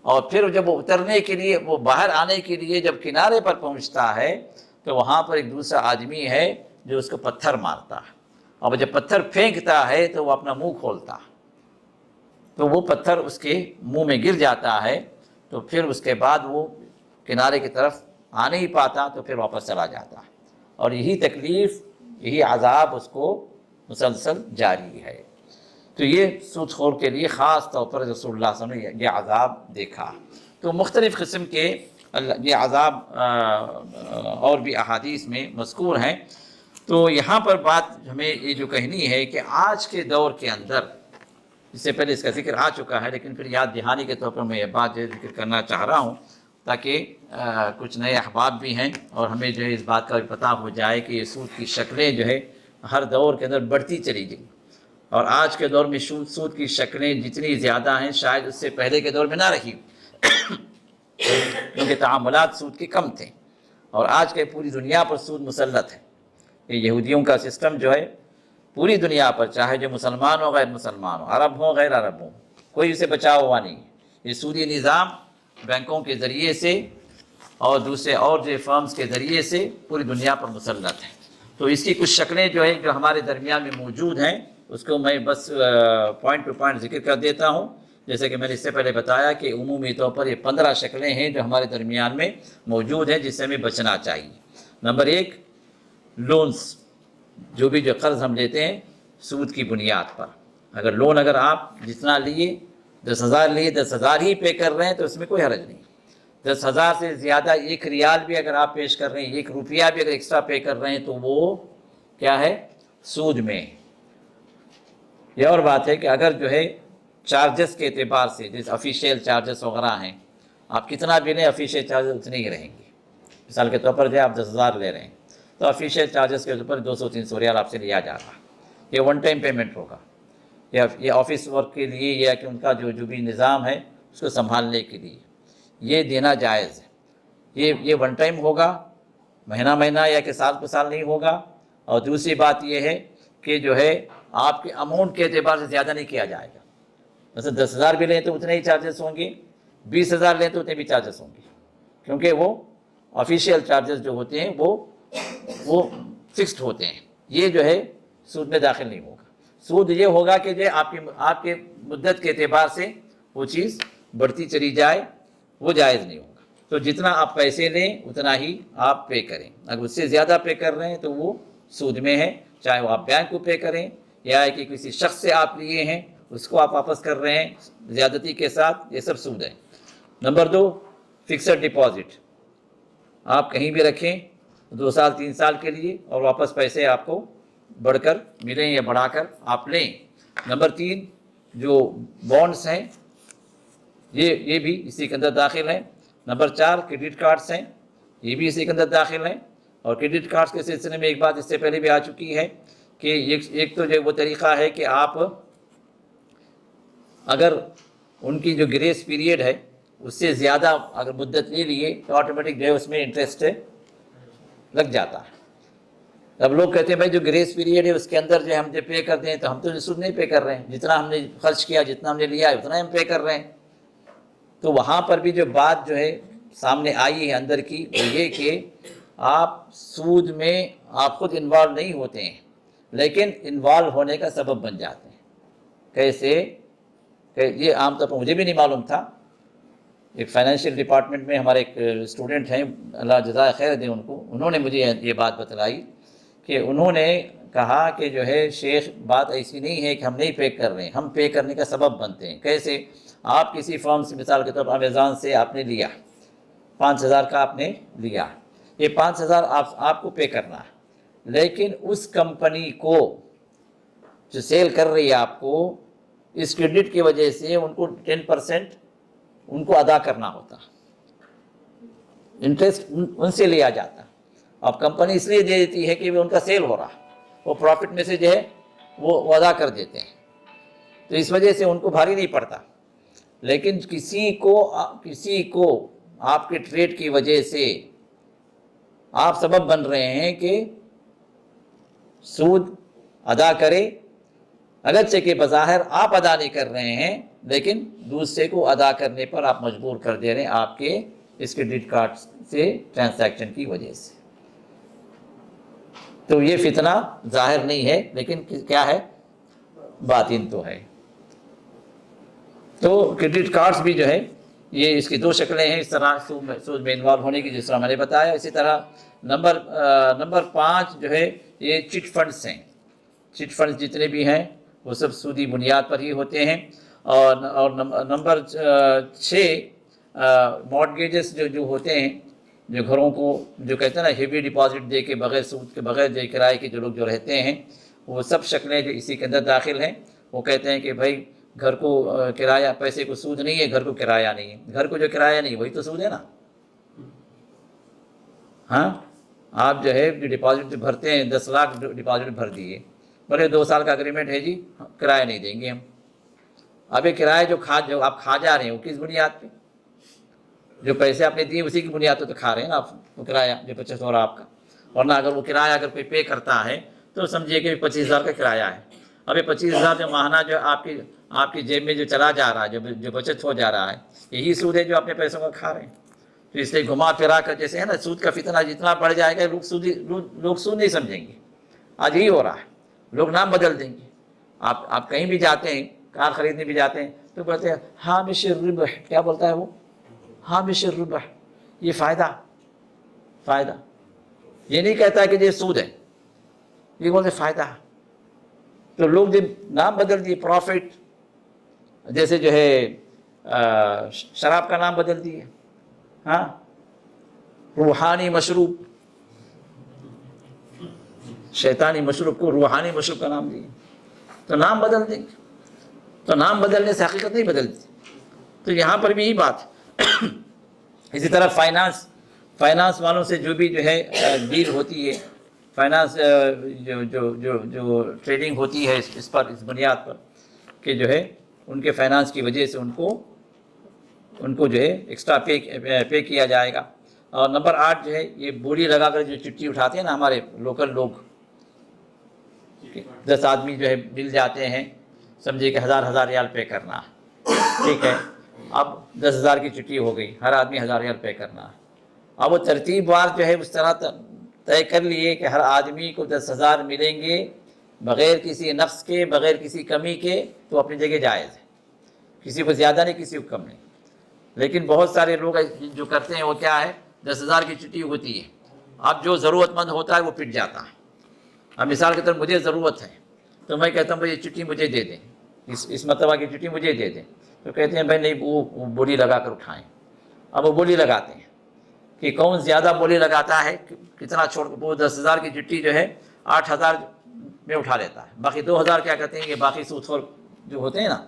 اور پھر جب وہ اترنے کے لیے، وہ باہر آنے کے لیے جب کنارے پر پہنچتا ہے تو وہاں پر ایک دوسرا آدمی ہے جو اس کو پتھر مارتا ہے. اور جب پتھر پھینکتا ہے تو وہ اپنا منہ کھولتا ہے، تو وہ پتھر اس کے منہ میں گر جاتا ہے. تو پھر اس کے بعد وہ کنارے کی طرف آ نہیں پاتا، تو پھر واپس چلا جاتا ہے. اور یہی تکلیف، یہی عذاب اس کو مسلسل جاری ہے. تو یہ سود خور کے لیے خاص طور پر رسول اللہ صلی اللہ علیہ وسلم نے یہ عذاب دیکھا. تو مختلف قسم کے یہ عذاب اور بھی احادیث میں مذکور ہیں. تو یہاں پر بات ہمیں یہ جو کہنی ہے کہ آج کے دور کے اندر، اس سے پہلے اس کا ذکر آ چکا ہے لیکن پھر یاد دہانی کے طور پر میں یہ بات جو ذکر کرنا چاہ رہا ہوں، تاکہ کچھ نئے احباب بھی ہیں اور ہمیں جو ہے اس بات کا بھی پتہ ہو جائے کہ یہ سود کی شکلیں جو ہے ہر دور کے اندر بڑھتی چلی گئی. اور آج کے دور میں سود کی شکلیں جتنی زیادہ ہیں شاید اس سے پہلے کے دور میں نہ رہی، کیونکہ تعاملات سود کے کم تھے. اور آج کے پوری دنیا پر سود مسلط ہے. یہ یہودیوں کا سسٹم جو ہے پوری دنیا پر، چاہے جو مسلمان ہو غیر مسلمان ہو، عرب ہو غیر عرب ہو، کوئی اسے بچا ہوا نہیں ہے. یہ سودی نظام بینکوں کے ذریعے سے اور دوسرے اور جو فرمز کے ذریعے سے پوری دنیا پر مسلط ہے. تو اس کی کچھ شکلیں جو ہیں جو ہمارے درمیان میں موجود ہیں، اس کو میں بس پوائنٹ ٹو پوائنٹ ذکر کر دیتا ہوں. جیسے کہ میں نے اس سے پہلے بتایا کہ عمومی طور پر یہ 15 شکلیں ہیں جو ہمارے درمیان میں موجود ہیں جس سے ہمیں بچنا چاہیے. نمبر 1، لونز، جو بھی جو قرض ہم لیتے ہیں سود کی بنیاد پر. اگر لون اگر آپ جتنا لیے 10,000 لیے 10,000 ہی پے کر رہے ہیں تو اس میں کوئی حرج نہیں. 10,000 سے زیادہ 1 ریال بھی اگر آپ پیش کر رہے ہیں، 1 روپیہ بھی اگر ایکسٹرا پے کر رہے ہیں تو وہ کیا ہے؟ سود میں. یہ اور بات ہے کہ اگر جو ہے چارجز کے اعتبار سے، جیسے آفیشیل چارجز وغیرہ ہیں، آپ کتنا بھی لیں آفیشیل چارجز اتنے ہی رہیں گے. مثال کے طور پر جو آپ 10,000 لے رہے ہیں تو آفیشیل چارجز کے اوپر 200-300 ریال آپ سے لیا جا رہا. یہ ون ٹائم پیمنٹ ہوگا، یا یہ آفس ورک کے لیے یا کہ ان کا جو بھی نظام ہے اس کو سنبھالنے کے لیے یہ دینا جائز ہے. یہ ون ٹائم ہوگا، مہینہ مہینہ یا کہ سال کو سال نہیں ہوگا. اور دوسری بات یہ ہے کہ جو ہے آپ کے اماؤنٹ کے اعتبار سے زیادہ نہیں کیا جائے گا. مثلا 10,000 بھی لیں تو اتنے ہی چارجز ہوں گے، 20,000 لیں تو اتنے بھی چارجز ہوں گے، کیونکہ وہ آفیشیل چارجز جو ہوتے ہیں وہ فکسڈ ہوتے ہیں. یہ جو ہے سود میں داخل نہیں ہوگا. سود یہ ہوگا کہ جو آپ کے مدت کے اعتبار سے وہ چیز بڑھتی چلی جائے، وہ جائز نہیں ہوگا. تو جتنا آپ پیسے لیں اتنا ہی آپ پے کریں. اگر اس سے زیادہ پے کر رہے ہیں تو وہ سود میں ہے، چاہے وہ آپ بینک کو پے کریں یا کہ کسی شخص سے آپ لیے ہیں اس کو آپ واپس کر رہے ہیں زیادتی کے ساتھ، یہ سب سود ہے. Number 2، fixed deposit. آپ کہیں بھی رکھیں 2 سال 3 سال کے لیے اور واپس پیسے آپ کو بڑھ کر ملیں یا بڑھا کر آپ لیں. نمبر 3، جو بانڈس ہیں یہ بھی اسی کے اندر داخل ہیں. نمبر 4، کریڈٹ کارڈس ہیں، یہ بھی اسی کے اندر داخل ہیں. اور کریڈٹ کارڈس کے سلسلے میں ایک بات اس سے پہلے بھی آ چکی ہے کہ ایک تو جو وہ طریقہ ہے کہ آپ اگر ان کی جو گریس پیریڈ ہے اس سے زیادہ اگر مدت لے لیے تو آٹومیٹک جو ہے اس میں انٹرسٹ لگ جاتا ہے. اب لوگ کہتے ہیں بھائی جو گریس پیریڈ ہے اس کے اندر جو ہم جو پے کرتے ہیں تو ہم تو سود نہیں پے کر رہے ہیں، جتنا ہم نے خرچ کیا جتنا ہم نے لیا ہے اتنا ہم پے کر رہے ہیں. تو وہاں پر بھی جو بات جو ہے سامنے آئی ہے اندر کی وہ یہ کہ آپ سود میں آپ خود انوالو نہیں ہوتے ہیں لیکن انوالو ہونے کا سبب بن جاتے ہیں. کیسے؟ کہ یہ عام طور پر مجھے بھی نہیں معلوم تھا. ایک فائنینشیل ڈپارٹمنٹ میں ہمارے ایک اسٹوڈنٹ ہیں، اللہ جزائے خیر دے ان کو، انہوں نے مجھے یہ بات بتلائی کہ انہوں نے کہا کہ جو ہے شیخ بات ایسی نہیں ہے کہ ہم نہیں پے کر رہے ہیں، ہم پے کرنے کا سبب بنتے ہیں. کیسے؟ آپ کسی فرم سے مثال کے طور پر امیزون سے آپ نے لیا 5,000 کا آپ نے لیا، یہ 5,000 آپ کو پے کرنا ہے، لیکن اس کمپنی کو جو سیل کر رہی ہے آپ کو اس کریڈٹ کی وجہ سے ان کو 10% ان کو ادا کرنا ہوتا، انٹرسٹ ان سے لیا جاتا. اب کمپنی اس لیے دے دیتی ہے کہ ان کا سیل ہو رہا، وہ پروفٹ میں سے جو ہے وہ ادا کر دیتے ہیں. تو اس وجہ سے ان کو بھاری نہیں پڑتا. لیکن کسی کو آپ کے ٹریڈ کی وجہ سے آپ سبب بن رہے ہیں کہ سود ادا کرے، اگرچہ کہ بظاہر آپ ادا نہیں کر رہے ہیں لیکن دوسرے کو ادا کرنے پر آپ مجبور کر دے رہے ہیں آپ کے اس کریڈٹ کارڈ سے ٹرانزیکشن کی وجہ سے. تو یہ فتنہ ظاہر نہیں ہے لیکن کیا ہے، باطن تو ہے. تو کریڈٹ کارڈز بھی جو ہے یہ اس کی دو شکلیں ہیں اس طرح سود میں انوالو ہونے کی، جس طرح میں نے بتایا. اسی طرح نمبر 5 جو ہے یہ چٹ فنڈس ہیں. چٹ فنڈس جتنے بھی ہیں وہ سب سودی بنیاد پر ہی ہوتے ہیں. اور نمبر 6 مارٹگیجز جو ہوتے ہیں، جو گھروں کو جو کہتے ہیں نا ہیوی ڈپازٹ دے کے بغیر سود کے بغیر جو کرائے کے جو لوگ جو رہتے ہیں، وہ سب شکلیں جو اسی کے اندر داخل ہیں. وہ کہتے ہیں کہ بھائی گھر کو کرایہ، پیسے کو سود نہیں ہے، گھر کو کرایہ نہیں ہے. گھر کو جو کرایہ نہیں وہی تو سود ہے نا. ہاں آپ جو ہے جو ڈپازٹ بھرتے ہیں 10 لاکھ ڈپازٹ بھر دیے، بڑے 2 سال کا اگریمنٹ ہے جی کرایہ نہیں دیں گے ہم. اب یہ کرایہ جو آپ کھا جا رہے ہیں وہ کس بنیاد پہ؟ جو پیسے آپ نے دیے اسی کی بنیاد پہ تو کھا رہے ہیں نا آپ وہ کرایہ جو 25 ہو رہا آپ کا. ورنہ اگر وہ کرایہ اگر کوئی پے کرتا ہے تو سمجھیے کہ 25,000 کا کرایہ ہے. اب یہ 25,000 جو ماہانہ جو آپ کی جیب میں جو چلا جا رہا ہے، جو بچت ہو جا رہا ہے، یہی سود ہے جو اپنے پیسوں کا کھا رہے ہیں. تو اس لیے گھما پھرا کر جیسے ہے نا سود کا فتنہ جتنا بڑھ جائے گا لوگ سود نہیں سمجھیں گے. آج یہی ہو رہا ہے، لوگ نام بدل دیں گے. آپ کہیں بھی جاتے ہیں، کار خریدنے بھی جاتے ہیں تو بولتے ہیں ہامش الربح. کیا بولتا ہے وہ؟ ہامش الربح. یہ فائدہ یہ نہیں کہتا کہ یہ سود ہے، یہ بولتے فائدہ. تو لوگ جب نام بدل دیے پروفٹ، جیسے جو ہے شراب کا نام بدل دیے. ہاں روحانی مشروب، شیطانی مشروب کو روحانی مشروب کا نام دیے. تو نام بدل دیں گے. تو نام بدلنے سے حقیقت نہیں بدلتی. تو یہاں پر بھی یہی بات. اسی طرح فائنانس والوں سے جو بھی جو ہے ڈیل ہوتی ہے، فائنانس جو ٹریڈنگ ہوتی ہے اس بنیاد پر کہ جو ہے ان کے فائنانس کی وجہ سے ان کو جو ہے ایکسٹرا پے کیا جائے گا. اور نمبر 8 جو ہے یہ بولی لگا کر جو چٹھی اٹھاتے ہیں نا ہمارے لوکل لوگ، 10 آدمی جو ہے مل جاتے ہیں، سمجھے کہ 1000 ریال پے کرنا ہے. ٹھیک ہے، اب 10,000 کی چٹھی ہو گئی، ہر آدمی 1000 ریال پے کرنا ہے. اب وہ ترتیب وار جو ہے اس طرح طے کر لیے کہ ہر آدمی کو 10,000 ملیں گے بغیر کسی نقص کے، بغیر کسی کمی کے. تو اپنی جگہ جائز ہے، کسی کو زیادہ نہیں کسی کو کم نہیں. لیکن بہت سارے لوگ جو کرتے ہیں وہ کیا ہے، 10,000 کی چٹھی ہوتی ہے، اب جو ضرورت مند ہوتا ہے وہ پٹ جاتا ہے. اب مثال کے طور مجھے ضرورت ہے تو میں کہتا ہوں بھائی یہ چٹھی مجھے دے دیں، اس مرتبہ کی چٹھی مجھے دے دیں. تو کہتے ہیں بھائی نہیں وہ بولی لگا کر اٹھائیں. اب وہ بولی لگاتے ہیں کہ کون زیادہ بولی لگاتا ہے، کتنا چھوڑ. وہ 10,000 کی چٹھی جو ہے 8,000 میں اٹھا لیتا ہے، باقی 2,000 کیا کہتے ہیں کہ باقی سود خور جو ہوتے ہیں نا،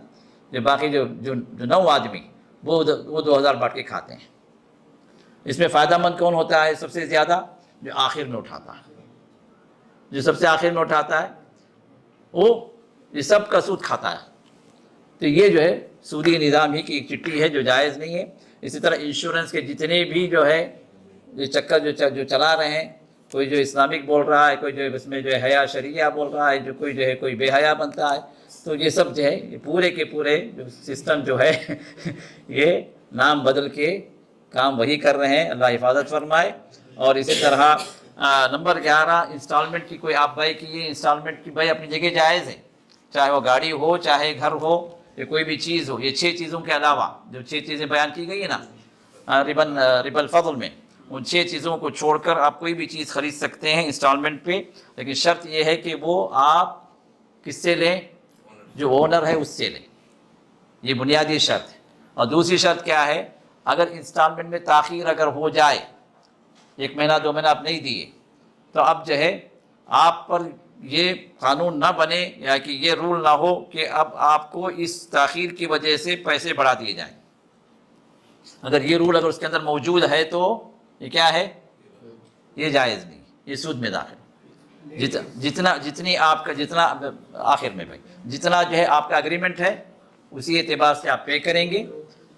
جو باقی جو 9 آدمی وہ 2,000 بانٹ کے کھاتے ہیں. اس میں فائدہ مند کون ہوتا ہے سب سے زیادہ؟ جو آخر میں اٹھاتا ہے. جو سب سے آخر میں اٹھاتا ہے وہ یہ سب کا سود کھاتا ہے. تو یہ جو ہے سودی نظام ہی کی ایک چٹھی ہے جو جائز نہیں ہے. اسی طرح انشورنس کے جتنے بھی جو ہے یہ چکر جو چلا رہے ہیں، کوئی جو اسلامک بول رہا ہے، کوئی جو اس میں جو ہے حیا شریعہ بول رہا ہے، جو کوئی بے حیا بنتا ہے. تو یہ سب جو ہے یہ پورے کے پورے جو سسٹم جو ہے یہ نام بدل کے کام وہی کر رہے ہیں. اللہ حفاظت فرمائے. اور اسی طرح نمبر 11 انسٹالمنٹ کی کوئی آپ بائی کیے، انسٹالمنٹ کی بائی اپنی جگہ جائز ہے، چاہے وہ گاڑی ہو، چاہے گھر ہو، یا کوئی بھی چیز ہو. یہ 6 چیزوں کے علاوہ جو 6 چیزیں بیان کی گئی ہیں نا ربا الفضل میں، ان 6 چیزوں کو چھوڑ کر آپ کوئی بھی چیز خرید سکتے ہیں انسٹالمنٹ پہ. لیکن شرط یہ ہے کہ وہ آپ کس سے لیں؟ جو اونر ہے اس سے لیں. یہ بنیادی شرط ہے. اور دوسری شرط کیا ہے؟ اگر انسٹالمنٹ میں تاخیر اگر ہو جائے، 1 مہینہ 2 مہینہ آپ نہیں دیے، تو اب جو ہے آپ پر یہ قانون نہ بنے یا کہ یہ رول نہ ہو کہ اب آپ کو اس تاخیر کی وجہ سے پیسے بڑھا دیے جائیں. اگر یہ رول اگر اس کے اندر موجود ہے تو یہ کیا ہے؟ یہ جائز نہیں، یہ سود میں داخل. جتنی آپ کا جتنا آخر میں بھائی جتنا جو ہے آپ کا اگریمنٹ ہے اسی اعتبار سے آپ پے کریں گے.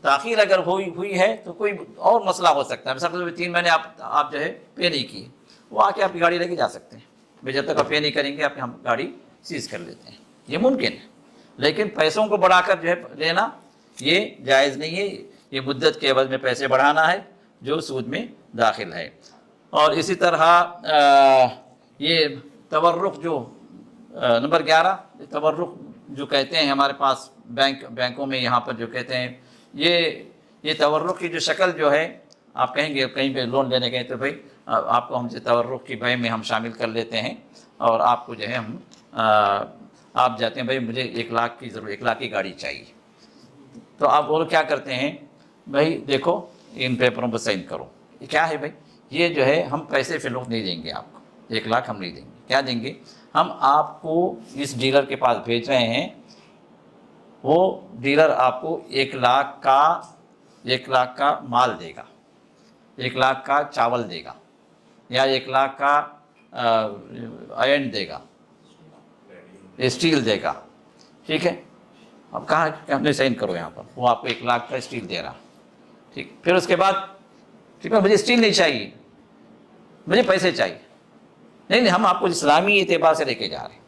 تاخیر اگر ہوئی ہے تو کوئی اور مسئلہ ہو سکتا ہے. مثلا 3 مہینے آپ جو ہے پے نہیں کیے, وہ آ کے آپ کی گاڑی لے کے جا سکتے ہیں. بھائی جب تک آپ پے نہیں کریں گے ہم گاڑی سیز کر لیتے ہیں, یہ ممکن ہے. لیکن پیسوں کو بڑھا کر جو ہے لینا یہ جائز نہیں ہے. یہ مدت کے عوض میں پیسے بڑھانا ہے جو سود میں داخل ہے. اور اسی طرح یہ تورق جو نمبر 11 تورق جو کہتے ہیں ہمارے پاس بینکوں میں یہاں پر جو کہتے ہیں یہ تورق کی جو شکل جو ہے, آپ کہیں گے کہیں پہ لون لینے گئے تو بھائی آپ کو ہم سے تورق کی بے میں ہم شامل کر لیتے ہیں اور آپ کو جو ہے ہم آپ جاتے ہیں بھائی مجھے 1 لاکھ کی ضرورت 1 لاکھ کی گاڑی چاہیے. تو آپ وہ کیا کرتے ہیں بھائی دیکھو ان پیپروں پر سائن کرو. یہ کیا ہے بھائی, یہ جو ہے ہم پیسے فی الوقت نہیں دیں گے آپ کو, 1 لاکھ ہم نہیں دیں گے. کیا دیں گے, ہم آپ کو اس ڈیلر کے پاس بھیج رہے ہیں, وہ ڈیلر آپ کو 1 لاکھ کا مال دے گا, 1 لاکھ کا چاول دے گا, یا 1 لاکھ کا آئرن دے گا, اسٹیل دے گا. ٹھیک ہے, اب کہاں کہ ہم نے سائن کرو یہاں پر, وہ آپ کو 1 لاکھ کا اسٹیل دے رہا. ٹھیک, پھر اس کے بعد ٹھیک ہے مجھے اسٹیل نہیں چاہیے, مجھے پیسے چاہیے. نہیں ہم آپ کو اسلامی اعتبار سے لے کے جا رہے ہیں.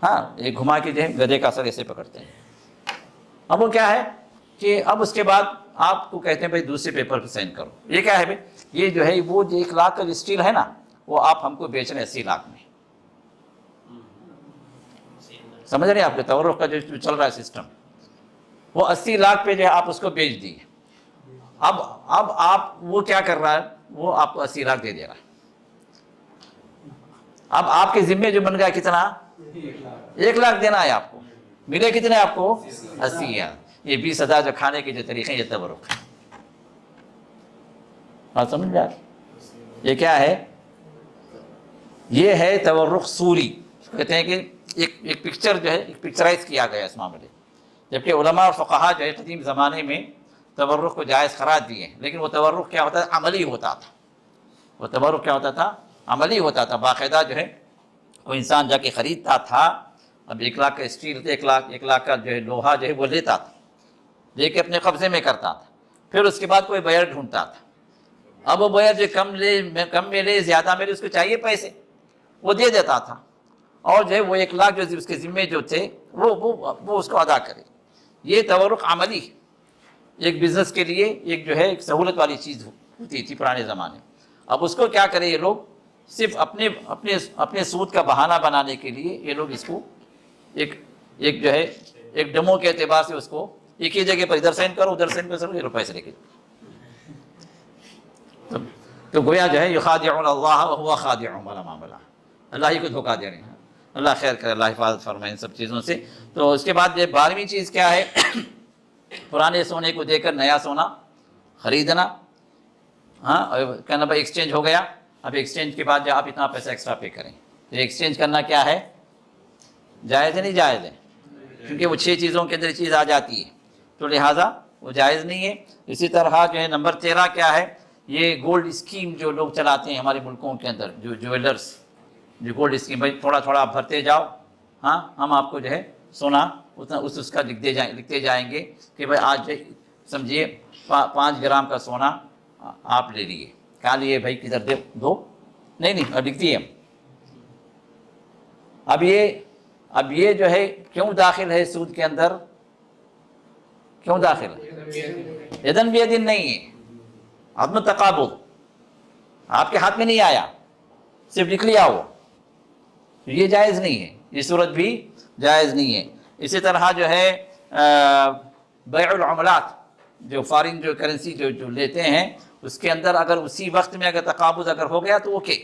ہاں, ایک گھما کے جو ہے گدھے کا سر ایسے پکڑتے ہیں. اب وہ کیا ہے کہ اب اس کے بعد آپ کو کہتے ہیں بھائی دوسرے پیپر پہ سائن کرو. یہ کیا ہے بھائی, یہ جو ہے وہ 1 لاکھ کا جو اسٹیل ہے نا وہ آپ ہم کو بیچ رہے ہیں 80 لاکھ میں. سمجھ رہے ہیں آپ کے تورق کا جو چل رہا ہے سسٹم, وہ 80 لاکھ پہ جو ہے آپ اس کو بیچ دیے. اب آپ وہ کیا کر رہا ہے, وہ آپ کو 80 لاکھ دے دے رہا ہے. اب آپ کے ذمے جو بن گیا کتنا, 1 لاکھ دینا ہے آپ کو. ملے کتنے آپ کو, 80. یہ 20,000 جو کھانے کے جو طریقے یہ تورق ہے. بات سمجھ میں آ رہی؟ یہ کیا ہے, یہ ہے تورق سوری. کہتے ہیں کہ ایک پکچر جو ہے ایک پکچرائز کیا گیا اس معاملے. جبکہ علماء اور فقہا جو ہے قدیم زمانے میں تورق کو جائز قرار دیے, لیکن وہ تورق کیا ہوتا تھا, عملی ہوتا تھا. وہ تورق کیا ہوتا تھا, عملی ہوتا تھا. باقاعدہ جو ہے کوئی انسان جا کے خریدتا تھا. اب 1 لاکھ کا اسٹیل, 1 لاکھ کا جو ہے لوہا جو ہے وہ لیتا تھا, لے کے اپنے قبضے میں کرتا تھا. پھر اس کے بعد کوئی بائر ڈھونڈتا تھا. اب وہ بائر جو کم میں لے زیادہ میں لے, اس کو چاہیے پیسے, وہ دے دیتا تھا. اور جو ہے وہ 1 لاکھ جو اس کے ذمے جو تھے وہ اس کو ادا کرے. یہ تورق عملی ایک بزنس کے لیے ایک جو ہے ایک سہولت والی چیز ہوتی تھی پرانے زمانے میں. اب اس کو کیا کرے یہ لوگ, صرف اپنے سود کا بہانہ بنانے کے لیے یہ لوگ اس کو ایک جو ہے ایک ڈمو کے اعتبار سے اس کو ایک ہی جگہ پر ادھر سائن کرو ادھر سائن کرو, یہ لوگ پیسے لے کے. تو گویا جو ہے یخادعون اللہ وهو خادعهم والا معاملہ, اللہ ہی کو دھوکہ دے رہے ہیں. اللہ خیر کرے, اللہ حفاظت فرمائے ان سب چیزوں سے. تو اس کے بعد یہ 12ویں چیز کیا ہے, پرانے سونے کو دے کر نیا سونا خریدنا. ہاں, کہنا بھائی ایکسچینج ہو گیا, اب ایکسچینج کے بعد جو آپ اتنا پیسہ ایکسٹرا پے کریں. تو ایکسچینج کرنا کیا ہے, جائز ہے نہیں جائز ہے, کیونکہ وہ 6 چیزوں کے اندر چیز آ جاتی ہے, تو لہٰذا وہ جائز نہیں ہے. اسی طرح جو ہے نمبر 13 کیا ہے, یہ گولڈ اسکیم جو لوگ چلاتے ہیں ہمارے ملکوں کے اندر, جو جویلرس جو گولڈ اسکیم, بھائی تھوڑا تھوڑا آپ بھرتے جاؤ, ہاں ہم آپ کو جو ہے سونا اتنا اس کا لکھتے جائیں گے کہ بھائی آج سمجھیے 5 گرام کا سونا آپ لے لیے. کہاں لیے بھائی, کدھر دو نہیں لکھ دیے. اب یہ جو ہے کیوں داخل ہے سود کے اندر, کیوں داخل ہے, یدن بیدن نہیں ہے, عدم تقابض آپ کے ہاتھ میں نہیں آیا, صرف لکھ لیا وہ, یہ جائز نہیں ہے, یہ صورت بھی جائز نہیں ہے. اسی طرح جو ہے بیع العملات, جو فارن جو کرنسی جو لیتے ہیں, اس کے اندر اگر اسی وقت میں اگر تقابض اگر ہو گیا تو اوکے.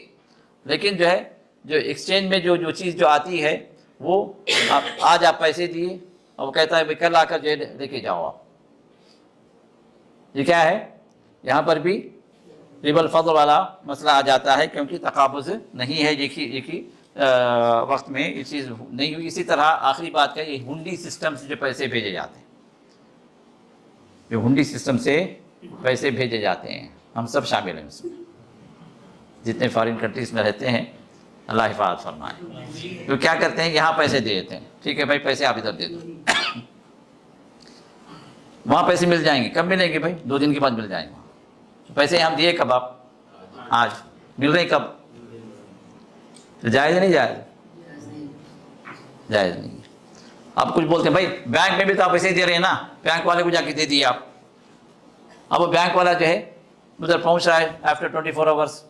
لیکن جو ہے جو ایکسچینج میں جو چیز جو آتی ہے وہ آج آپ پیسے دیے اور وہ کہتا ہے بھائی کل آ کر جو لے کے جاؤ آپ. یہ کیا ہے, یہاں پر بھی ربا الفضل والا مسئلہ آ جاتا ہے, کیونکہ تقابض نہیں ہے ایک ہی وقت میں یہ چیز نہیں ہوئی. اسی طرح آخری بات کا, یہ ہنڈی سسٹم سے جو پیسے بھیجے جاتے ہیں, جو ہنڈی سسٹم سے پیسے بھیجے جاتے ہیں, ہم سب شامل ہیں اس میں, جتنے فارن کنٹریز میں رہتے ہیں اللہ حفاظت فرمائے. تو کیا کرتے ہیں یہاں پیسے دے دیتے ہیں, ٹھیک ہے بھائی پیسے آپ ادھر دے دو, وہاں پیسے مل جائیں گے, کب ملیں گے بھائی 2 دن کے بعد مل جائیں گے. پیسے ہم دیے کب, آپ آج مل رہے کب, تو جائز نہیں, جائز نہیں. آپ کچھ بولتے ہیں بھائی بینک میں بھی تو آپ ایسے ہی دے رہے ہیں نا, بینک والے کو جا کے دے دیے آپ. اب وہ بینک والا جو ہے ادھر پہنچ رہا ہے آفٹر 24 آورس,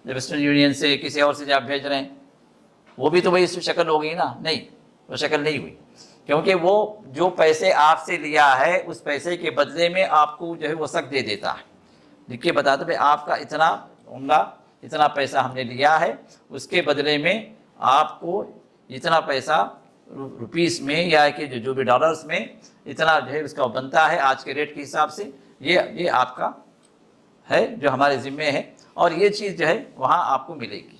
جب ویسٹرن یونین سے کسی اور سے آپ بھیج رہے ہیں, وہ بھی تو بھائی اس شکل ہو گئی نا, نہیں وہ شکل نہیں ہوئی, کیونکہ وہ جو پیسے آپ سے لیا ہے اس پیسے کے بدلے میں آپ کو جو ہے وہ سک دے دیتا ہے, لکھ کے بتاتا بھائی آپ کا اتنا عملہ اتنا پیسہ ہم نے لیا ہے, اس کے بدلے میں آپ کو اتنا پیسہ روپیز میں یا کہ جو بھی ڈالرز میں اتنا جو ہے اس کا بنتا ہے آج کے ریٹ کے حساب سے, یہ آپ کا ہے جو ہمارے ذمے ہے, اور یہ چیز جو ہے وہاں آپ کو ملے گی.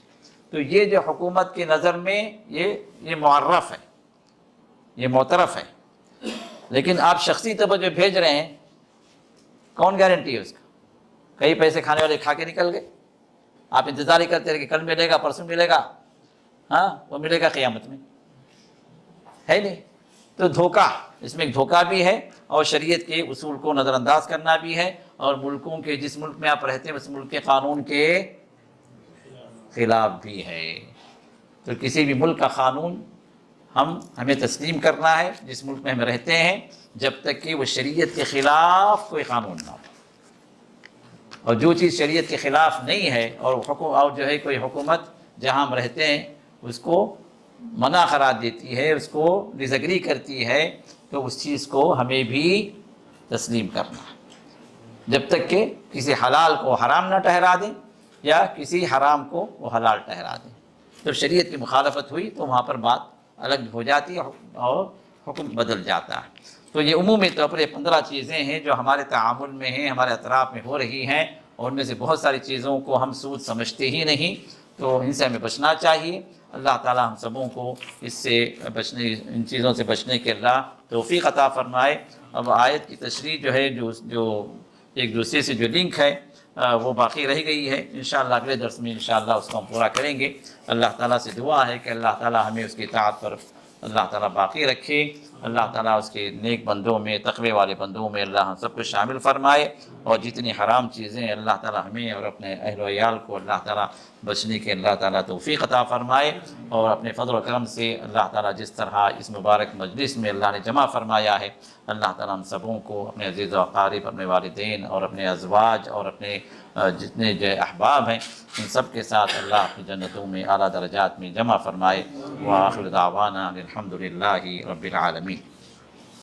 تو یہ جو حکومت کی نظر میں یہ معرف ہے, یہ معترف ہے. لیکن آپ شخصی طور پر جو بھیج رہے ہیں, کون گارنٹی ہے اس کا, کئی پیسے کھانے والے کھا کے نکل گئے, آپ انتظار ہی کرتے رہے کہ کل ملے گا پرسوں ملے گا, ہاں وہ ملے گا قیامت میں, ہے نہیں. تو دھوکہ, اس میں ایک دھوکہ بھی ہے اور شریعت کے اصول کو نظر انداز کرنا بھی ہے, اور ملکوں کے جس ملک میں آپ رہتے ہیں اس ملک کے قانون کے خلاف بھی ہے. تو کسی بھی ملک کا قانون ہمیں تسلیم کرنا ہے جس ملک میں ہم رہتے ہیں, جب تک کہ وہ شریعت کے خلاف کوئی قانون نہ ہو. اور جو چیز شریعت کے خلاف نہیں ہے اور جو ہے کوئی حکومت جہاں ہم رہتے ہیں اس کو منع قرار دیتی ہے, اس کو ڈس ایگری کرتی ہے, تو اس چیز کو ہمیں بھی تسلیم کرنا ہے, جب تک کہ کسی حلال کو حرام نہ ٹھہرا دیں یا کسی حرام کو وہ حلال ٹھہرا دیں. جب شریعت کی مخالفت ہوئی تو وہاں پر بات الگ ہو جاتی ہے اور حکم بدل جاتا ہے. تو یہ عمومی طور پر یہ 15 چیزیں ہیں جو ہمارے تعامل میں ہیں, ہمارے اطراف میں ہو رہی ہیں, اور ان میں سے بہت ساری چیزوں کو ہم سود سمجھتے ہی نہیں, تو ان سے ہمیں بچنا چاہیے. اللہ تعالی ہم سبوں کو اس سے بچنے, ان چیزوں سے بچنے کے اللہ توفیق عطا فرمائے. اب آیت کی تشریح جو ہے جو ایک دوسرے سے جو لنک ہے وہ باقی رہ گئی ہے, انشاءاللہ اگلے درس میں انشاءاللہ اس کو ہم پورا کریں گے. اللہ تعالیٰ سے دعا ہے کہ اللہ تعالیٰ ہمیں اس کی اطاعت پر اللہ تعالیٰ باقی رکھے. اللہ تعالیٰ اس کے نیک بندوں میں, تقوی والے بندوں میں اللہ ہم سب کو شامل فرمائے, اور جتنی حرام چیزیں اللہ تعالیٰ ہمیں اور اپنے اہل و عیال کو اللہ تعالیٰ بچنے کے اللہ تعالیٰ توفیق عطا فرمائے. اور اپنے فضل و کرم سے اللہ تعالیٰ جس طرح اس مبارک مجلس میں اللہ نے جمع فرمایا ہے, اللہ تعالیٰ ہم سبوں کو اپنے عزیز و اقارب, اپنے والدین اور اپنے ازواج اور اپنے جتنے جو احباب ہیں ان سب کے ساتھ اللہ اپنی جنتوں میں اعلیٰ درجات میں جمع فرمائے. وآخر دعوانا الحمد للہ رب العالمین.